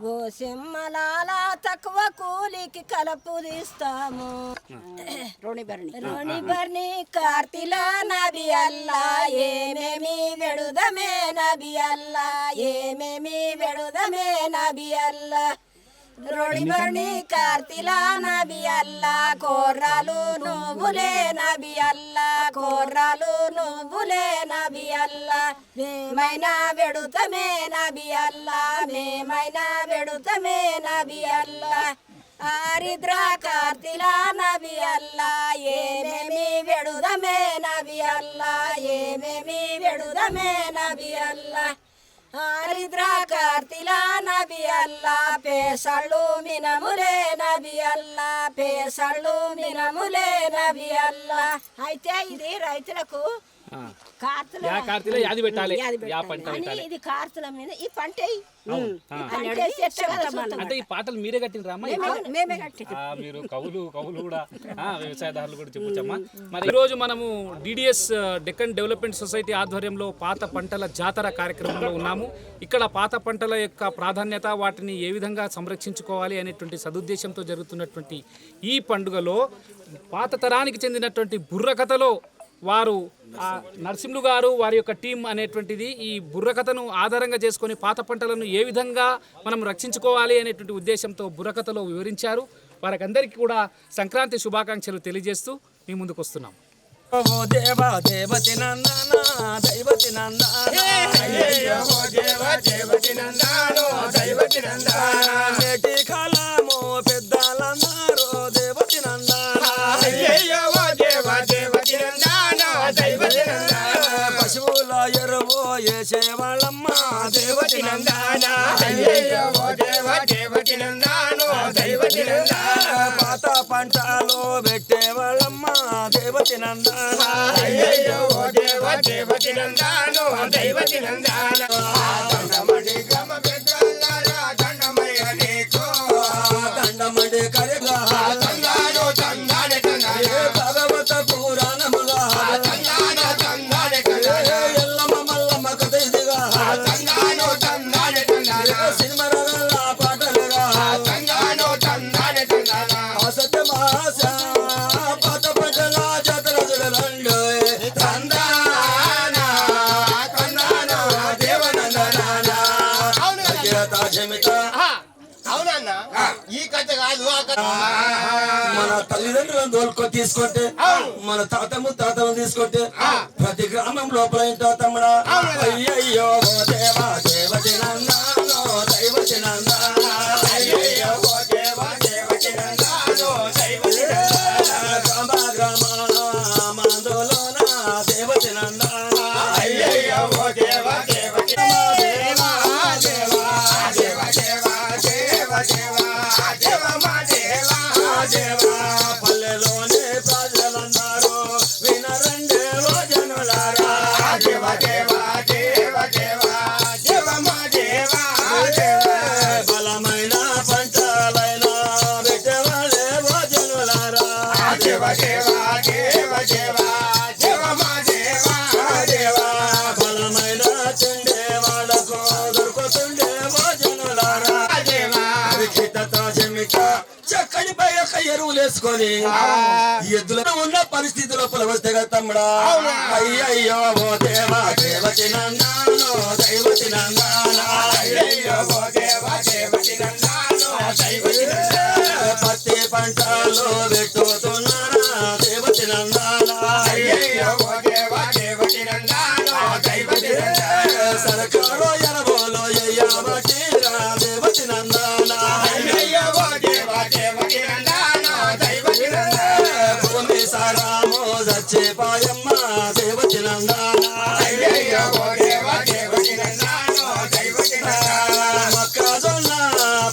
ఓ సింహలాల తక్కువ కూలికి కలుపు తీస్తాము, రోణి బర్ని కార్తీలో నబి అల్లా ఏమేమి వెడుదమే నబి అల్లా ఏమేమి వెడుదమే నబి అల్లా, రోణి బర్ని కార్తీలో నబి అల్లా కోర్రాలు నువ్వులే నబి అల్లా కోర్రాలు నువ్వులే నబి అల్లా, మేమైనా వెడుతమే నబి అల్లా మేమైనా వెడుతమే నబి అల్లా, ఆరిద్ర కార్తీలో నబి అల్లా ఏమేమి వెడుదమే నబి అల్లా ఏమేమి వెడుదమే నబి అల్లా, ఆరిద్ర కార్తీలో నబి అల్లా పేసళ్ళు మినములే నబి అల్లా పేసళ్ళు మినములే నబి అల్లా. అయితే ఇది రైతులకు యాది పెట్టాలి, ఇది కార్తీల మీద ఈ పంట అంటే ఈ పాటలు మీరే కట్టినరా అమ్మా? మేమే కట్టి మీరు కవులు కూడా వ్యవసాయదారులు కూడా చెప్పొచ్చమ్మా. మరి ఈరోజు మనము డిడిఎస్ డెక్కన్ డెవలప్మెంట్ సొసైటీ ఆధ్వర్యంలో పాత పంటల జాతర కార్యక్రమంలో ఉన్నాము. ఇక్కడ పాత పంటల యొక్క ప్రాధాన్యత, వాటిని ఏ విధంగా సంరక్షించుకోవాలి అనేటువంటి సదుద్దేశంతో జరుగుతున్నటువంటి ఈ పండుగలో పాత తరానికి చెందినటువంటి బుర్రకథలో వారు నరసింహులు గారు వారి యొక్క టీం అనేటువంటిది ఈ బుర్రకథను ఆధారంగా చేసుకొని పాత పంటలను ఏ విధంగా మనం రక్షించుకోవాలి అనేటువంటి ఉద్దేశంతో బుర్రకథలో వివరించారు. వారికి అందరికీ కూడా సంక్రాంతి శుభాకాంక్షలు తెలియజేస్తూ మీ ముందుకు వస్తున్నాం. ఓ దేవ దేవతి నందన దైవతి నందన ఓ దేవ దేవతి నందానో దైవతి నందాన నేటి కాలము పెద్దలందరూ దేవతి నందన అయ్యయ్యో ఓ దేవ దేవతి నందానో దైవతి నందాన పశువుల ఎరువు వేసేవాళ్ళమ్మ దేవతి నందాన అయ్యయ్యో ఓ దేవ దేవతి నందానో దైవతి నందాన పాత పంటలు పెట్టేవాళ్ళమ్మ దేవతి నందన అయ్యయ్యో ఓ దేవ దేవతి నందానో దైవతి నందాన దండమడి గ్రామ పెద్దలారా దండమయ్య నీకు దండమడి కరిగా తందానో తందానే తందాన భగవత పురాణముగా తందాన తందానే తందాన ఎల్లమ్మ మల్లమ్మ కథ ఇదిగా తందానో తందానే తందాన సినిమల పాటలుగా తందానో తందానే తందాన అసత్యమాస పాత పంటల జాతర చూడలండు తందాన తందాన దేవనందనాన అవునన్నా ఈ కథ కాదు ఆ కథ మన తల్లిదండ్రులను తోలుకో తీసుకుంటే మన తాతము తీసుకుంటే ప్రతి గ్రామం లోపల ఏంటో తమ్ముడా అయ్యయ్యో ఓ దేవా దేవతి నందానో దైవతి నందాన అయ్యయ్యో ఓ దేవ దేవతి నందానో దైవతి నందాన గ్రామ మందులోన దేవతి నందాన అయ్యయ్యో ఓ దేవ దేవతి దేవ దేవ దేవ దేవ దేవ దేవ దేవ మా దేవ దేవ పల్లెలోనే ప్రజలందరూ వినరండే ఓ జనులారా దేవ దేవ దేవ దేవ దేవ మా దేవ దేవ బలమైన పంటలైన పెట్టేవాళ్ళే ఓ జనులారా దేవ దేవ దేవ దేవ దేవ మా దేవ దేవ బలమైన చెండే వాళ్ళకు దొరుకుతుండే ఓ జనులారా దేవ లిఖితతో జమిక చక్కడిపై ఒక ఎరువులు వేసుకొని ఎద్దులో ఉన్న పరిస్థితి లోపల వస్తే కదా తమ్ముడా అయ్యయ్యో ఓ దేవా దేవతి నందానో దైవతి నందాన అయ్యయ్యో ఓ దేవ దేవతి నందానో దైవతి నందాన పత్తి పంటలు పెట్టుతున్నారా దేవతి నందాన అయ్యయ్యో ఓ దేవ దేవతి నందానో దైవతి నందాన సరకారు ఎనబోలో ఎయ్యబట్టిరా దేవతి నందాన అయ్యయ్యో ఓ దేవ దేవతి నందానో దైవతి నందాన భూమి సారామో చచ్చిపోయమ్మ దేవతి నందాన అయ్యయ్యో ఓ దేవ దేవతి నందానో దైవతి నందాన మొక్కజొన్న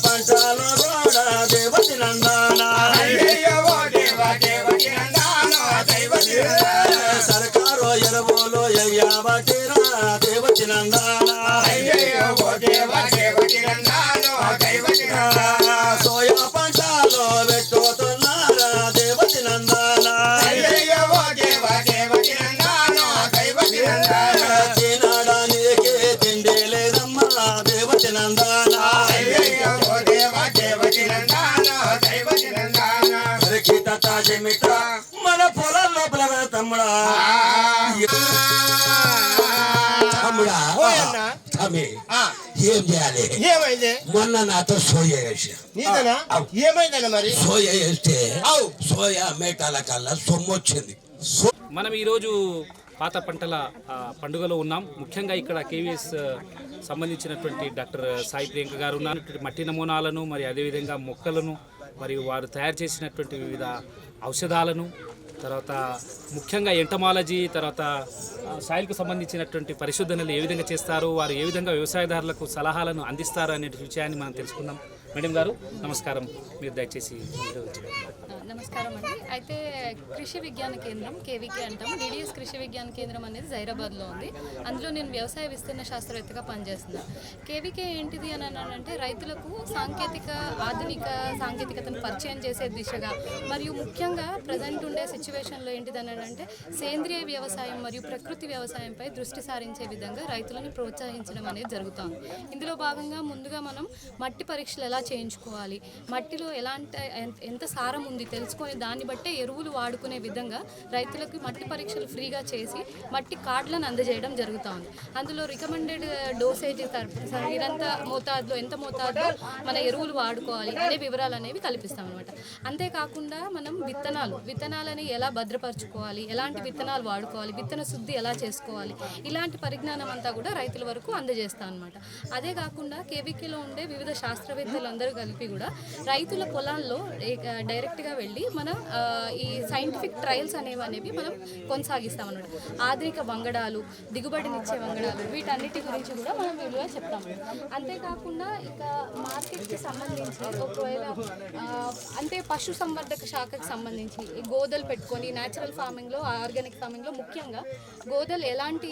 పంటలు కూడా దేవతి నందాన అయ్యయ్యో ఓ దేవ దేవతి నందానో దైవతి నందాన సరకారు ఎరువులు ఎయ్యబట్టిరా దేవతి నందాన అయ్యయ్యో ఓ దేవ దేవతి నందానో దైవతి నందాన సోయా పంటలు పెట్టుతున్నారా దేవతి నందాన అయ్యయ్యో ఓ దేవ దేవతి నందానో దైవతి నందాన తినడానికి తిండి లేదమ్మా దేవతి నందాన అయ్యయ్యో ఓ దేవ దేవతి నందానో దైవతి నందాన లిఖిత తాజమిట మన పొలం లోపల కదా తమ్ముడా తమ్ముడా ఓయన్న. తమ్మి ఆ, ఏం చేయాలి ఏమైంది మొన్న నాతో సోయా వేసా నీదనా ఏమైందన్న మరి సోయా వేస్తే అవు. సోయా మేటాల కల్లా సొమ్ము వచ్చింది మనం ఈరోజు పాత పంటల పండుగలో ఉన్నాం. ముఖ్యంగా ఇక్కడ కేవీఎస్ సంబంధించినటువంటి డాక్టర్ సాయి ప్రియాంక గారు ఉన్నటువంటి మట్టి నమూనాలను మరి అదేవిధంగా మొక్కలను మరియు వారు తయారు చేసినటువంటి వివిధ ఔషధాలను, తర్వాత ముఖ్యంగా ఎంటమాలజీ, తర్వాత సాయిల్కు సంబంధించినటువంటి పరిశోధనలు ఏ విధంగా చేస్తారు, వారు ఏ విధంగా వ్యవసాయదారులకు సలహాలను అందిస్తారు అనే విషయాన్ని మనం తెలుసుకుందాం. మేడం గారు నమస్కారం, మీరు దయచేసి నమస్కారం అండి. అయితే కృషి విజ్ఞాన కేంద్రం కేవీకే అంటాం. డిడిఎస్ కృషి విజ్ఞాన కేంద్రం అనేది జైరాబాద్లో ఉంది. అందులో నేను వ్యవసాయ విస్తరణ శాస్త్రవేత్తగా పనిచేస్తున్నాను. కేవీకే ఏంటిది అని అంటే రైతులకు ఆధునిక సాంకేతికతను పరిచయం చేసే దిశగా, మరియు ముఖ్యంగా ప్రజెంట్ ఉండే సిచ్యువేషన్లో ఏంటిది అని అంటే సేంద్రియ వ్యవసాయం మరియు ప్రకృతి వ్యవసాయంపై దృష్టి సారించే విధంగా రైతులను ప్రోత్సహించడం అనేది జరుగుతుంది. ఇందులో భాగంగా ముందుగా మనం మట్టి పరీక్షలు ఎలా చేయించుకోవాలి, మట్టిలో ఎంత సారం ఉంది తెలుసుకొని దాన్ని బట్టే ఎరువులు వాడుకునే విధంగా రైతులకు మట్టి పరీక్షలు ఫ్రీగా చేసి మట్టి కార్డులను అందజేయడం జరుగుతూ ఉంది. అందులో రికమెండెడ్ డోసేజ్ ఎంత మోతాదులో మన ఎరువులు వాడుకోవాలి అనే వివరాలు అనేవి కల్పిస్తాం అనమాట. అంతేకాకుండా మనం విత్తనాలని ఎలా భద్రపరచుకోవాలి, ఎలాంటి విత్తనాలు వాడుకోవాలి, విత్తన శుద్ధి ఎలా చేసుకోవాలి, ఇలాంటి పరిజ్ఞానం అంతా కూడా రైతుల వరకు అందజేస్తాం అనమాట. అదే కాకుండా కేవీకేలో ఉండే వివిధ శాస్త్రవేత్తలందరూ కలిపి కూడా రైతుల పొలాల్లో డైరెక్ట్గా వెళ్ళి మనం ఈ సైంటిఫిక్ ట్రయల్స్ అనేవి మనం కొనసాగిస్తాం అనమాట. ఆధునిక వంగడాలు, దిగుబడినిచ్చే వంగడాలు, వీటన్నిటి గురించి కూడా మనం వీలుగా చెప్తాము. అంతేకాకుండా ఇక మార్కెట్కి సంబంధించి ఒకవేళ అంటే పశు సంవర్ధక శాఖకి సంబంధించి ఈ గోదలు పెట్టుకొని న్యాచురల్ ఫార్మింగ్లో, ఆర్గానిక్ ఫార్మింగ్లో ముఖ్యంగా గోదలు ఎలాంటి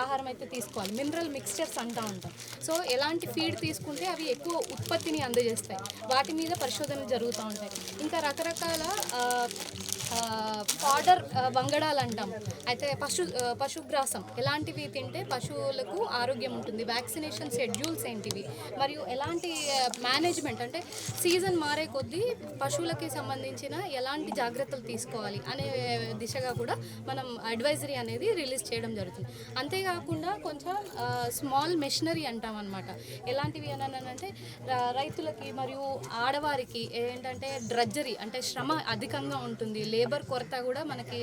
ఆహారం అయితే తీసుకోవాలి, మినరల్ మిక్స్చర్స్ అంటూ ఉంటాం. సో ఎలాంటి ఫీడ్ తీసుకుంటే అవి ఎక్కువ ఉత్పత్తిని అందజేస్తాయి, వాటి మీద పరిశోధనలు జరుగుతూ ఉంటాయి. ఇంకా రకరకాల ఫాడర్ వంగడాలు అంటాం. అయితే పశుగ్రాసం ఎలాంటివి తింటే పశువులకు ఆరోగ్యం ఉంటుంది, వ్యాక్సినేషన్ షెడ్యూల్స్ ఏంటివి, మరియు ఎలాంటి మేనేజ్మెంట్ అంటే సీజన్ మారే కొద్దీ పశువులకి సంబంధించిన ఎలాంటి జాగ్రత్తలు తీసుకోవాలి అనే దిశగా కూడా మనం అడ్వైజరీ అనేది రిలీజ్ చేయడం జరుగుతుంది. అంతేకాకుండా కొంచెం స్మాల్ మెషినరీ అంటాం అనమాట. ఎలాంటివి అంటే రైతులకి మరియు ఆడవారికి ఏంటంటే డ్రడ్జరీ అంటే శ్రమ అధికంగా ఉంటుంది, లేబర్ కొరత కూడా మనకి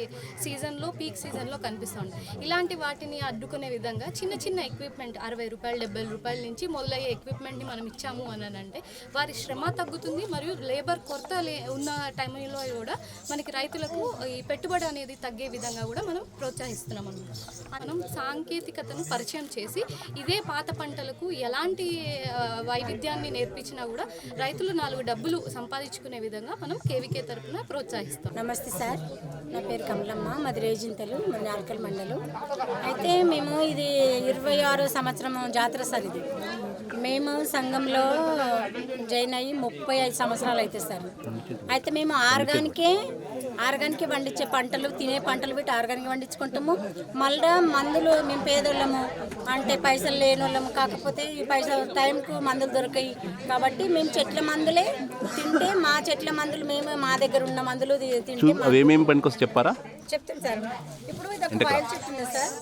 పీక్ సీజన్లో కనిపిస్తుంది. ఇలాంటి వాటిని అడ్డుకునే విధంగా చిన్న చిన్న ఎక్విప్మెంట్ 60 రూపాయలు 70 రూపాయల నుంచి మొదలయ్యే ఎక్విప్మెంట్ని మనం ఇచ్చాము అని అంటే వారి శ్రమ తగ్గుతుంది, మరియు లేబర్ కొరత ఉన్న టైంలో కూడా మనకి రైతులకు ఈ పెట్టుబడి అనేది తగ్గే విధంగా కూడా మనం ప్రోత్సహిస్తున్నాం అన్నమాట. మనం సాంకేతికతను పరిచయం చేసి ఇదే పాత పంటలకు ఎలాంటి వైవిధ్యాన్ని నేర్పించినా కూడా రైతులు 4 డబ్బులు సంపాదించుకునే విధంగా మనం కేవీకే తరఫున ప్రోత్సహిస్తాం. నమస్తే సార్, నా పేరు కమలమ్మ, మాది రేజింతలు, మన నాల్కల్ మండలం. అయితే మేము ఇది 26వ సంవత్సరం జాతర సార్. ఇది మేము సంఘంలో జాయిన్ అయ్యి 35 సంవత్సరాలు అయితే సార్. అయితే మేము ఆర్గానికే పండించే పంటలు, తినే పంటలు పెట్టి ఆర్గానిక్ పండించుకుంటాము. మళ్ళీ మందులు మేము పేదోళ్ళము అంటే పైసలు లేని వాళ్ళము, కాకపోతే ఈ పైసలు టైంకు మందులు దొరికాయి కాబట్టి మేము చెట్ల మందులే తింటే మా చెట్ల మందులు మేము మా దగ్గర ఉన్న మందులు తింటే అవేమేమి పనికొస్తే చెప్పారా? చెప్తాను సార్. ఇప్పుడు ఇది ఒక వాయిల్ చెట్టు ఉంది సార్.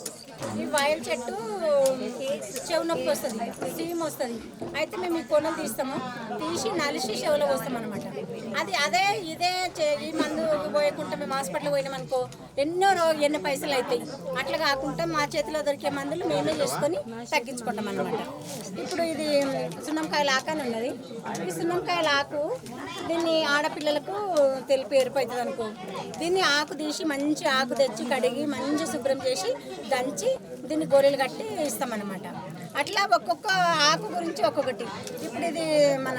ఈ వాయిల్ చెట్టు చెవు నొప్పి వస్తుంది, సీమ్ వస్తుంది. అయితే మేము ఈ కొనలు తీసి నలిసి చెవులో వస్తాం అనమాట. ఇదే ఈ మందు పోయకుండా మేము హాస్పిటల్ పోయినామనుకో ఎన్నో పైసలు అవుతాయి. అట్లా కాకుండా మా చేతిలో దొరికే మందులు మేమే చేసుకొని తగ్గించుకుంటాం అనమాట. ఇప్పుడు ఇది సున్నంకాయల ఆకు అని ఉన్నది. ఈ సున్నంకాయల ఆకు దీన్ని ఆడపిల్లలకు తెలిపి ఏర్పడుతుంది అనుకో. దీన్ని ఆకు తీసి మంచి ఆకు తెచ్చి కడిగి మంచి శుభ్రం చేసి దంచి దీన్ని గోరెలు కట్టి ఇస్తామన్నమాట. అట్లా ఒక్కొక్క ఆకు గురించి ఒక్కొక్కటి. ఇప్పుడు ఇది మన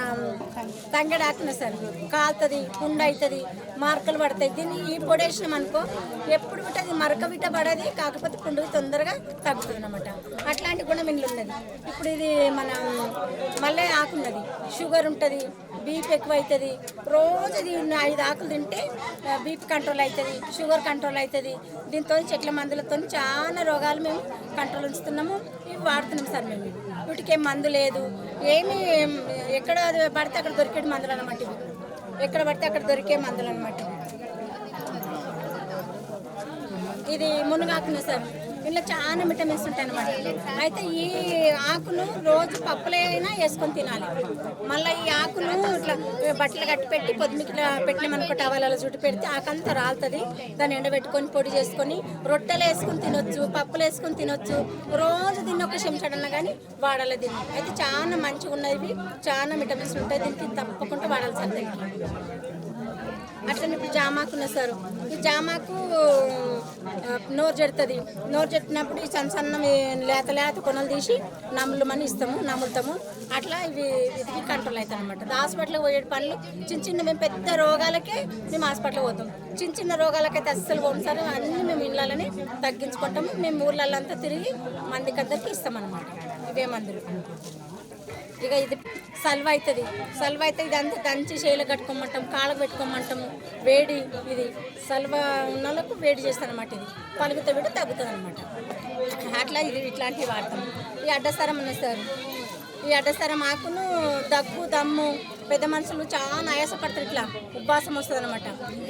తంగడి ఆకున సార్, కాలుతుంది, పుండు అవుతుంది, మార్కలు పడతాయి. దీన్ని ఈ పొడి వేసినాం అనుకో ఎప్పుడు బిట్ట అది మరక బిట్ట పడది, కాకపోతే పుండు తొందరగా తగ్గుతుంది అనమాట. అట్లాంటి గుణం ఇంట్లో ఉన్నది. ఇప్పుడు ఇది మన మళ్ళీ ఆకు ఉన్నది, షుగర్ ఉంటుంది, బీపీ ఎక్కువ అవుతుంది. రోజు ఇది 5 ఆకులు తింటే బీపీ కంట్రోల్ అవుతుంది, షుగర్ కంట్రోల్ అవుతుంది. దీంతో చెట్ల మందులతో చాలా రోగాలు మేము కంట్రోల్ ఉంచుతున్నాము. ఇవి వాడుతున్నాం సార్ మేము. వీటికి ఏం మందు లేదు, ఏమి ఎక్కడ పడితే అక్కడ దొరికే మందులు అనమాట. ఇవి ఎక్కడ పడితే అక్కడ దొరికే మందులు అనమాట. ఇది మునగాకునే సార్. ఇందులో చాలా విటమిన్స్ ఉంటాయి అనమాట. అయితే ఈ ఆకును రోజు పప్పులైనా వేసుకొని తినాలి. మళ్ళీ ఈ ఆకును ఇట్లా బట్టలు కట్టి పెట్టి పొద్దుమిట్లా పెట్టినామనుకో టవలలో చుట్టు పెడితే ఆకంతా రాలుతుంది. దాన్ని ఎండబెట్టుకొని పొడి చేసుకొని రొట్టెలు వేసుకొని తినొచ్చు, పప్పులు వేసుకొని తినొచ్చు. రోజు దీన్ని ఒక చెంచాడన్నా కానీ వాడాలి దీన్ని. అయితే చాలా మంచిగా ఉన్నవి, చాలా విటమిన్స్ ఉంటాయి. దీనికి తప్పకుండా వాడాలి సార్. దీనికి అట్లనే ఇప్పుడు జామాకు ఉన్నది సార్. ఈ జామాకు నోరు జడుతుంది. నోరు జట్టినప్పుడు ఈ సన్న లేత కొనలు తీసి నమ్ములమని నమ్ములుతాము. అట్లా ఇవి కంట్రోల్ అవుతాయి అనమాట. హాస్పిటల్కి పోయే పనులు చిన్న మేము పెద్ద రోగాలకే మేము హాస్పిటల్కి పోతాం. చిన్న రోగాలకైతే అస్సలు పోం సార్. అన్నీ మేము ఇళ్ళని తగ్గించుకుంటాము. మేము ఊర్లల్లో తిరిగి మందికి అందరికి ఇస్తామన్నమాట ఇవే మందులు. ఇక ఇది సల్వ అవుతుంది. ఇదంతా దంచి చేయిలు కట్టుకోమంటాం, కాళ్ళకు పెట్టుకోమంటాము. వేడి ఇది సల్వ ఉన్న వాళ్ళకు వేడి చేస్తాను అనమాట. ఇది పలుగుతో పెట్టి తగ్గుతుంది అనమాట. అట్లా ఇది ఇట్లాంటివి వాడతాం. ఈ అడ్డసరం ఉన్నది సార్. ఈ అడ్డసరం ఆకును దగ్గు, దమ్ము పెద్ద మనుషులు చాలా ఆయాసపడతారు, ఇట్లా ఉబ్బాసం వస్తుంది అనమాట.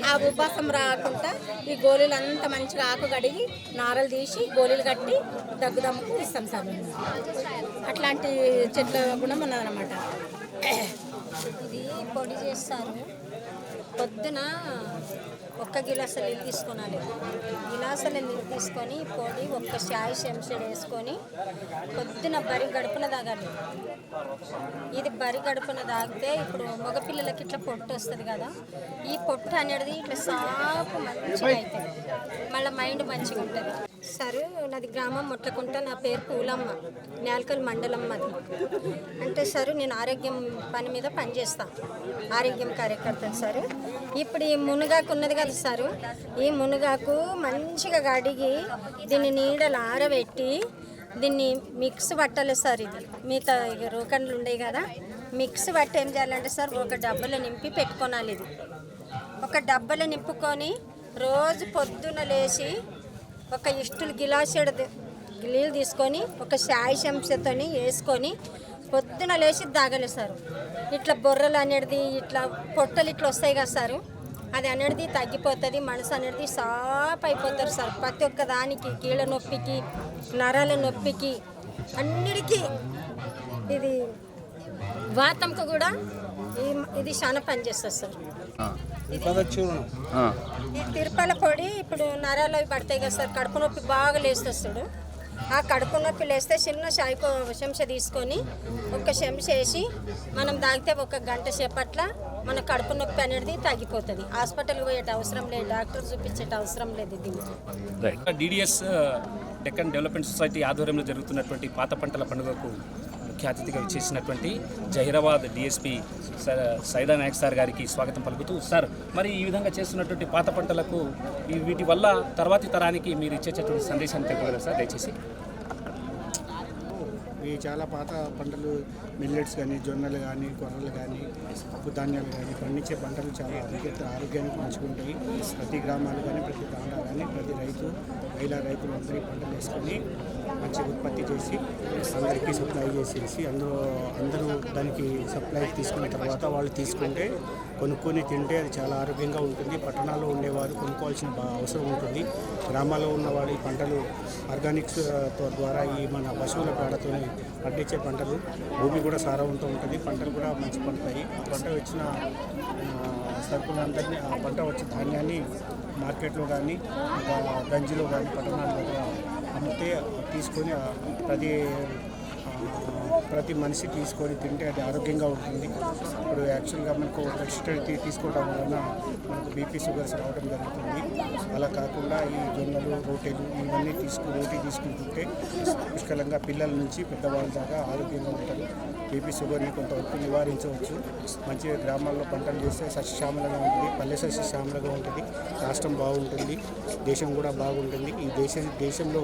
ఆ ఉబ్బాసం రాకుండా ఈ గోళీలు అంతా మంచిగా ఆకు కడిగి నారలు తీసి గోళీలు కట్టి దగ్గుదమ్ముకు ఇస్తాం సార్ మేము. అట్లాంటి చెట్ల గుణం ఉన్నదన్నమాట. ఇది పొడి చేస్తారు. పొద్దున 1 గిలాసుల నీళ్ళు తీసుకోవాలి. గిలాసుల నీళ్ళు తీసుకొని పొడి 1 చాయ్ చెంచాడు వేసుకొని పొద్దున బరి గడుపున తాగాలి. ఇది బరి గడుపున తాగితే ఇప్పుడు మగపిల్లలకి ఇట్లా పొట్టు వస్తుంది కదా, ఈ పొట్టు అనేది ఇట్లా సాపు మంచిగా అవుతుంది, మళ్ళీ మైండ్ మంచిగా ఉంటుంది. సార్ నాది గ్రామం మొట్లకుంట, నా పేరు పూలమ్మ, నేల్కల్ మండలం అది. అంటే సార్ నేను ఆరోగ్యం పని మీద పనిచేస్తాను, ఆరోగ్యం కార్యకర్తను సార్. ఇప్పుడు ఈ మునగాకు ఉన్నది కదా సార్, ఈ మునగాకు మంచిగా కడిగి దీన్ని నీడలు ఆరబెట్టి దీన్ని మిక్స్ పట్టాలి సార్. ఇది మిగతా రోకన్లు ఉండేవి కదా, మిక్స్ పట్టి ఏం చేయాలంటే సార్ 1 డబ్బాలో నింపి పెట్టుకోవాలి. ఇది 1 డబ్బాలో నింపుకొని రోజు పొద్దున లేచి 1 ఇష్టులు గిలాసెడు నీళ్ళు తీసుకొని 1 చాయ్ చెంచాతో వేసుకొని పొద్దున లేచి తాగాలి సార్. ఇట్లా బొర్రలు అనేది ఇట్లా పొట్టలు ఇట్లా వస్తాయి కదా సార్, అది అనేది తగ్గిపోతుంది, మనసు అనేది సాప్ అయిపోతారు సార్. ప్రతి ఒక్క దానికి, కీళ్ళ నొప్పికి, నరాల నొప్పికి, అన్నిటికీ, ఇది వాతంకు కూడా ఇది చాలా పనిచేస్తుంది సార్. ఈ తిరుపల పొడి ఇప్పుడు నరాలు అవి పడతాయి కదా సార్, కడుపు నొప్పి బాగా లేస్తుంది. ఆ కడుపు నొప్పి లేస్తే చిన్న చెంచా తీసుకొని 1 చెంచా వేసి మనం తాగితే 1 గంట సేపట్ల మన కడుపు నొప్పి అనేది తగ్గిపోతుంది. హాస్పిటల్కి పోయే అవసరం లేదు, డాక్టర్ చూపించే అవసరం లేదు. దీనికి DDS డెక్కన్ డెవలప్మెంట్ సొసైటీ ఆధ్వర్యంలో జరుగుతున్నటువంటి పాత పంటల పండుగకు ముఖ్య అతిథిగా చేసినటువంటి జహీరాబాద్ DSP సైదా నాయక్ సార్ గారికి స్వాగతం పలుకుతూ, సార్ మరి ఈ విధంగా చేస్తున్నటువంటి పాత పంటలకు వీటి వల్ల తర్వాతి తరానికి మీరు ఇచ్చేటటువంటి సందేశాన్ని తెలియగలరు సార్ దయచేసి? ఈ చాలా పాత పంటలు, మిల్లెట్స్ కానీ, జొన్నలు కానీ, కొర్రలు కానీ, పప్పు ధాన్యాలు కానీ పండించే పంటలు చాలా ఆరోగ్యానికి మంచిగుంటాయి. ప్రతి గ్రామాలు కానీ, ప్రతి తాండా కానీ, ప్రతి మహిళా రైతులు అందరూ పంటలు వేసుకొని మంచి ఉత్పత్తి చేసి అందరికీ సప్లై చేసేసి అందరూ దానికి సప్లై తీసుకున్న తర్వాత వాళ్ళు తీసుకుంటే కొనుక్కొని తింటే అది చాలా ఆరోగ్యంగా ఉంటుంది. పట్టణాల్లో ఉండేవారు కొనుక్కోవాల్సిన అవసరం ఉంటుంది. గ్రామాల్లో ఉన్నవాడు ఈ పంటలు ఆర్గానిక్స్ ద్వారా ఈ మన పశువుల పేడతో పండించే పంటలు భూమి కూడా సారవంతం ఉంటుంది, పంటలు కూడా మంచి పండుతాయి. ఆ పంట వచ్చిన సరుకులందరినీ, ఆ పంట వచ్చే ధాన్యాన్ని మార్కెట్లో కానీ, గంజిలో కానీ, పట్టణాల్లో అమ్మితే తీసుకొని ప్రతి మనిషి తీసుకొని తింటే అది ఆరోగ్యంగా ఉంటుంది. ఇప్పుడు యాక్చువల్గా మనకు వెజిటేబుల్ తీసుకోవడం వలన మనకు BP, షుగర్స్ రావడం జరుగుతుంది. అలా కాకుండా ఈ జొన్నలు, రోటీలు ఇవన్నీ రోటీ తీసుకుంటుంటే పుష్కలంగా పిల్లల నుంచి పెద్దవాళ్ళ దాకా ఆరోగ్యంగా ఉంటారు. BP, షుగర్ని కొంతవరకు నివారించవచ్చు. మంచిగా గ్రామాల్లో పంటలు చేస్తే సస్యశ్యామలంగా ఉంటుంది, పల్లె సస్యశ్యామలంగా ఉంటుంది, రాష్ట్రం బాగుంటుంది, దేశం కూడా బాగుంటుంది. ఈ దేశంలో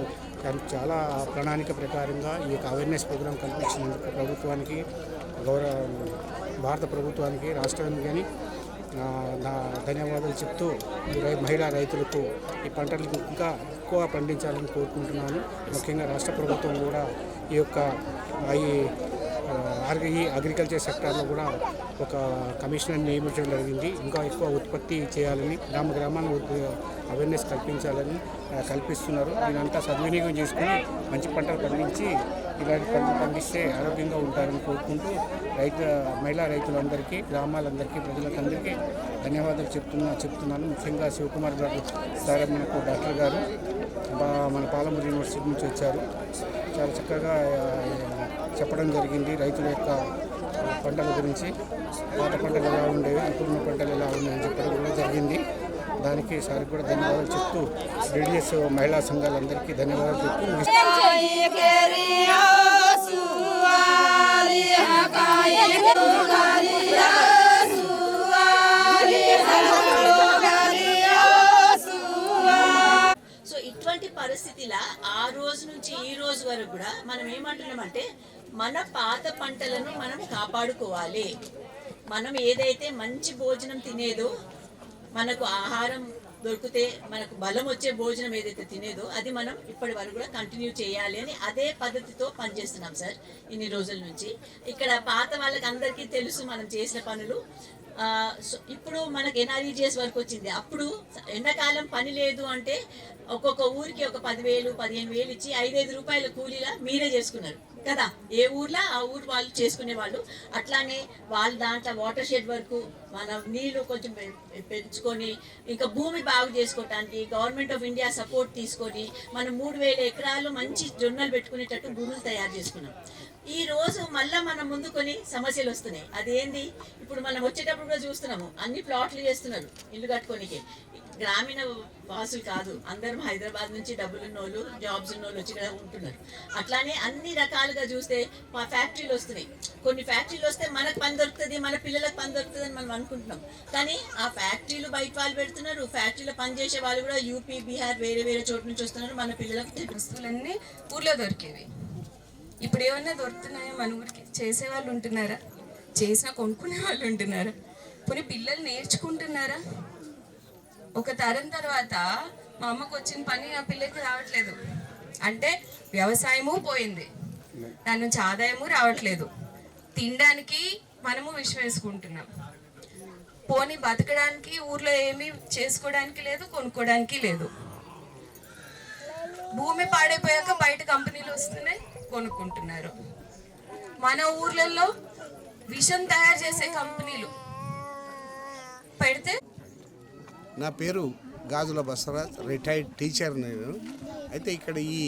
చాలా ప్రణాళిక ప్రకారంగా ఈ యొక్క అవేర్నెస్ ప్రోగ్రాం కల్పించినందుకు ప్రభుత్వానికి, భారత ప్రభుత్వానికి, రాష్ట్రానికి కానీ నా ధన్యవాదాలు చెప్తూ మహిళా రైతులకు ఈ పంటలు ఇంకా ఎక్కువ పండించాలని కోరుకుంటున్నాను. ముఖ్యంగా రాష్ట్ర ప్రభుత్వం కూడా ఈ యొక్క ఈ అగ్రికల్చర్ సెక్టార్లో కూడా ఒక కమిషనర్ నియమించడం జరిగింది. ఇంకా ఎక్కువ ఉత్పత్తి చేయాలని, గ్రామాలను అవేర్నెస్ కల్పిస్తున్నారు. దీనంతా సద్వినియోగం చేసుకుని మంచి పంటలు పండించి ఇలాంటి పంటలు పండిస్తే ఆరోగ్యంగా ఉంటారని కోరుకుంటూ మహిళా రైతులందరికీ, గ్రామాలందరికీ, ప్రజలందరికీ ధన్యవాదాలు చెప్తున్నాను. ముఖ్యంగా శివకుమార్ గారు సార్ మనకు డాక్టర్ గారు మన పాలమూరు యూనివర్సిటీ నుంచి వచ్చారు. చాలా చక్కగా చెప్పడం జరిగింది రైతుల యొక్క పంటల గురించి, పాత పంటలు ఎలా ఉండేవి, ఇప్పుడున్న పంటలు ఎలా ఉన్నాయని చెప్పడం కూడా జరిగింది. దానికి సార్కి కూడా ధన్యవాదాలు చెప్తూ DDS మహిళా సంఘాలందరికీ ధన్యవాదాలు చెప్తూ సో ఇటువంటి పరిస్థితిలా ఆ రోజు నుంచి ఈ రోజు వరకు కూడా మనం ఏమంటున్నామంటే మన పాత పంటలను మనం కాపాడుకోవాలి. మనం ఏదైతే మంచి భోజనం తినేదో, మనకు ఆహారం దొరికితే మనకు బలం వచ్చే భోజనం ఏదైతే తినేదో అది మనం ఇప్పటి వరకు కూడా కంటిన్యూ చేయాలి అని అదే పద్ధతితో పనిచేస్తున్నాం సార్ ఇన్ని రోజుల నుంచి. ఇక్కడ పాత వాళ్ళకి అందరికీ తెలుసు మనం చేసిన పనులు. ఇప్పుడు మనకి ఎన్ఆర్ఈజిఎస్ వర్క్ వచ్చింది. అప్పుడు ఎండాకాలం పని లేదు అంటే ఒక్కొక్క ఊరికి ఒక 10,000 15,000 ఇచ్చి 5-5 రూపాయల కూలీలా మీరే చేసుకున్నారు కదా. ఏ ఊర్లో ఆ ఊరు వాళ్ళు చేసుకునే వాళ్ళు. అట్లానే వాళ్ళు దాంట్లో వాటర్ షెడ్ వరకు మనం నీళ్లు కొంచెం పెంచుకొని ఇంకా భూమి బాగు చేసుకోవటానికి గవర్నమెంట్ ఆఫ్ ఇండియా సపోర్ట్ తీసుకొని మనం 3,000 ఎకరాలు మంచి జొన్నలు పెట్టుకునేటట్టు భూములు తయారు చేసుకున్నాం. ఈ రోజు మళ్ళా మనం ముందుకొని సమస్యలు వస్తున్నాయి. అదేంది, ఇప్పుడు మనం వచ్చేటప్పుడు కూడా చూస్తున్నాము అన్ని ప్లాట్లు చేస్తున్నారు ఇల్లు కట్టుకోనికి. గ్రామీణ వాసులు కాదు, అందరం హైదరాబాద్ నుంచి డబ్బులున్నోళ్ళు జాబ్స్ ఉన్నోళ్ళు వచ్చి ఇక్కడ ఉంటున్నారు. అట్లానే అన్ని రకాలుగా చూస్తే మా ఫ్యాక్టరీలు వస్తున్నాయి. కొన్ని ఫ్యాక్టరీలు వస్తే మనకు పని దొరుకుతుంది, మన పిల్లలకు పని దొరుకుతుంది అని మనం అనుకుంటున్నాం. కానీ ఆ ఫ్యాక్టరీలు బయట వాళ్ళు పెడుతున్నారు. ఫ్యాక్టరీలో పనిచేసే వాళ్ళు కూడా యూపీ, బీహార్ వేరే వేరే చోటు నుంచి వస్తున్నారు. మన పిల్లలకు వస్తువులన్నీ ఊర్లో దొరికేవి. ఇప్పుడు ఏమన్నా దొరుకుతున్నాయో మన ఊరికి? చేసే వాళ్ళు ఉంటున్నారా? చేసినా కొనుక్కునే వాళ్ళు ఉంటున్నారా? కొన్ని పిల్లలు నేర్చుకుంటున్నారా? ఒక తరం తర్వాత మా అమ్మకు వచ్చిన పని ఆ పిల్లకి రావట్లేదు అంటే వ్యవసాయము పోయింది, దాని నుంచి ఆదాయము రావట్లేదు. తినడానికి మనము విశ్వేసుకుంటున్నాం. పోనీ బతకడానికి ఊర్లో ఏమీ చేసుకోవడానికి లేదు, కొనుక్కోవడానికి లేదు. భూమి పాడైపోయాక బయట కంపెనీలు వస్తున్నాయి, కొనుక్కుంటున్నారు. మన ఊర్లలో విషం తయారు చేసే కంపెనీలు పెడితే. నా పేరు గాజుల బసవరాజ్, రిటైర్డ్ టీచర్ నేను. అయితే ఇక్కడ ఈ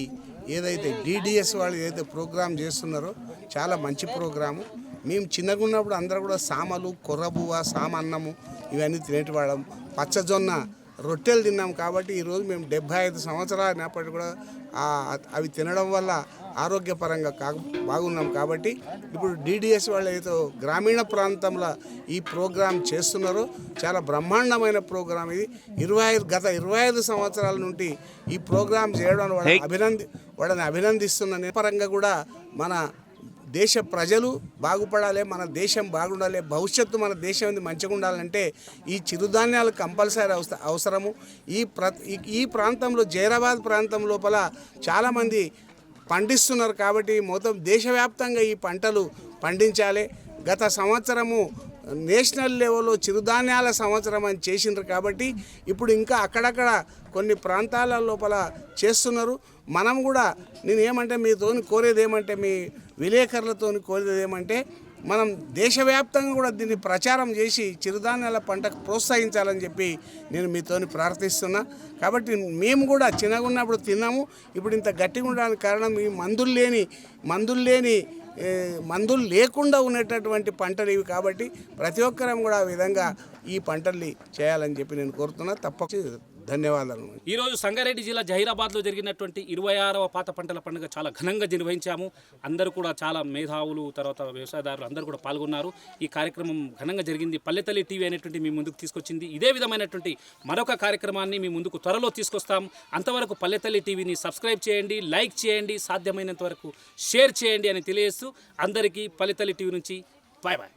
ఏదైతే డిడిఎస్ వాళ్ళు ఏదైతే ప్రోగ్రామ్ చేస్తున్నారో చాలా మంచి ప్రోగ్రాము. మేము చిన్నగా ఉన్నప్పుడు అందరూ కూడా సామలు, కొర్రబువ్వ, సామన్నము ఇవన్నీ తినేటివాళ్ళం. పచ్చజొన్న రొట్టెలు తిన్నాం. కాబట్టి ఈరోజు మేము 75 సంవత్సరాలు అయినప్పటికీ కూడా అవి తినడం వల్ల ఆరోగ్యపరంగా బాగున్నాం. కాబట్టి ఇప్పుడు డిడిఎస్ వాళ్ళు ఏదో గ్రామీణ ప్రాంతంలో ఈ ప్రోగ్రాం చేస్తున్నారో చాలా బ్రహ్మాండమైన ప్రోగ్రాం ఇది. గత 25 సంవత్సరాల నుండి ఈ ప్రోగ్రాం చేయడం వాళ్ళని అభినందిస్తున్న పరంగా కూడా మన దేశ ప్రజలు బాగుపడాలి, మన దేశం బాగుండాలి, భవిష్యత్తు మన దేశం మంచిగా ఉండాలంటే ఈ చిరుధాన్యాలు కంపల్సరీ అవసరము. ఈ ప్రాంతంలో జైరాబాద్ ప్రాంతం లోపల చాలామంది పండిస్తున్నారు. కాబట్టి మొత్తం దేశవ్యాప్తంగా ఈ పంటలు పండించాలి. గత సంవత్సరము నేషనల్ లెవెల్లో చిరుధాన్యాల సంవత్సరం అని చేసిండ్రు. కాబట్టి ఇప్పుడు ఇంకా అక్కడక్కడ కొన్ని ప్రాంతాల లోపల చేస్తున్నారు. మనం కూడా నేనేమంటే మీతో కోరేది ఏమంటే, మీ విలేకరులతో కోరేది ఏమంటే, మనం దేశవ్యాప్తంగా కూడా దీన్ని ప్రచారం చేసి చిరుధాన్యాల పంటకు ప్రోత్సహించాలని చెప్పి నేను మీతో ప్రార్థిస్తున్నా. కాబట్టి మేము కూడా చిన్నగా ఉన్నప్పుడు తిన్నాము, ఇప్పుడు ఇంత గట్టిగా ఉండడానికి కారణం ఈ మందులు లేకుండా ఉండేటటువంటి పంటలు ఇవి. కాబట్టి ప్రతి ఒక్కరం కూడా ఆ విధంగా ఈ పంటల్ని చేయాలని చెప్పి నేను కోరుతున్నా. తప్పకుండా ధన్యవాదాలు. ఈరోజు సంగారెడ్డి జిల్లా జహీరాబాద్లో జరిగినటువంటి 26వ పాత పంటల పండుగ చాలా ఘనంగా నిర్వహించాము. అందరూ కూడా చాలా మేధావులు, తర్వాత వ్యవసాయదారులు అందరూ కూడా పాల్గొన్నారు. ఈ కార్యక్రమం ఘనంగా జరిగింది. పల్లెతల్లి టీవీ అనేటువంటి మీ ముందుకు తీసుకొచ్చింది. ఇదే విధమైనటువంటి మరొక కార్యక్రమాన్ని మీ ముందుకు త్వరలో తీసుకొస్తాం. అంతవరకు పల్లెతల్లి టీవీని సబ్స్క్రైబ్ చేయండి, లైక్ చేయండి, సాధ్యమైనంత వరకు షేర్ చేయండి అని తెలియజేస్తూ అందరికీ పల్లెతల్లి టీవీ నుంచి బాయ్ బాయ్.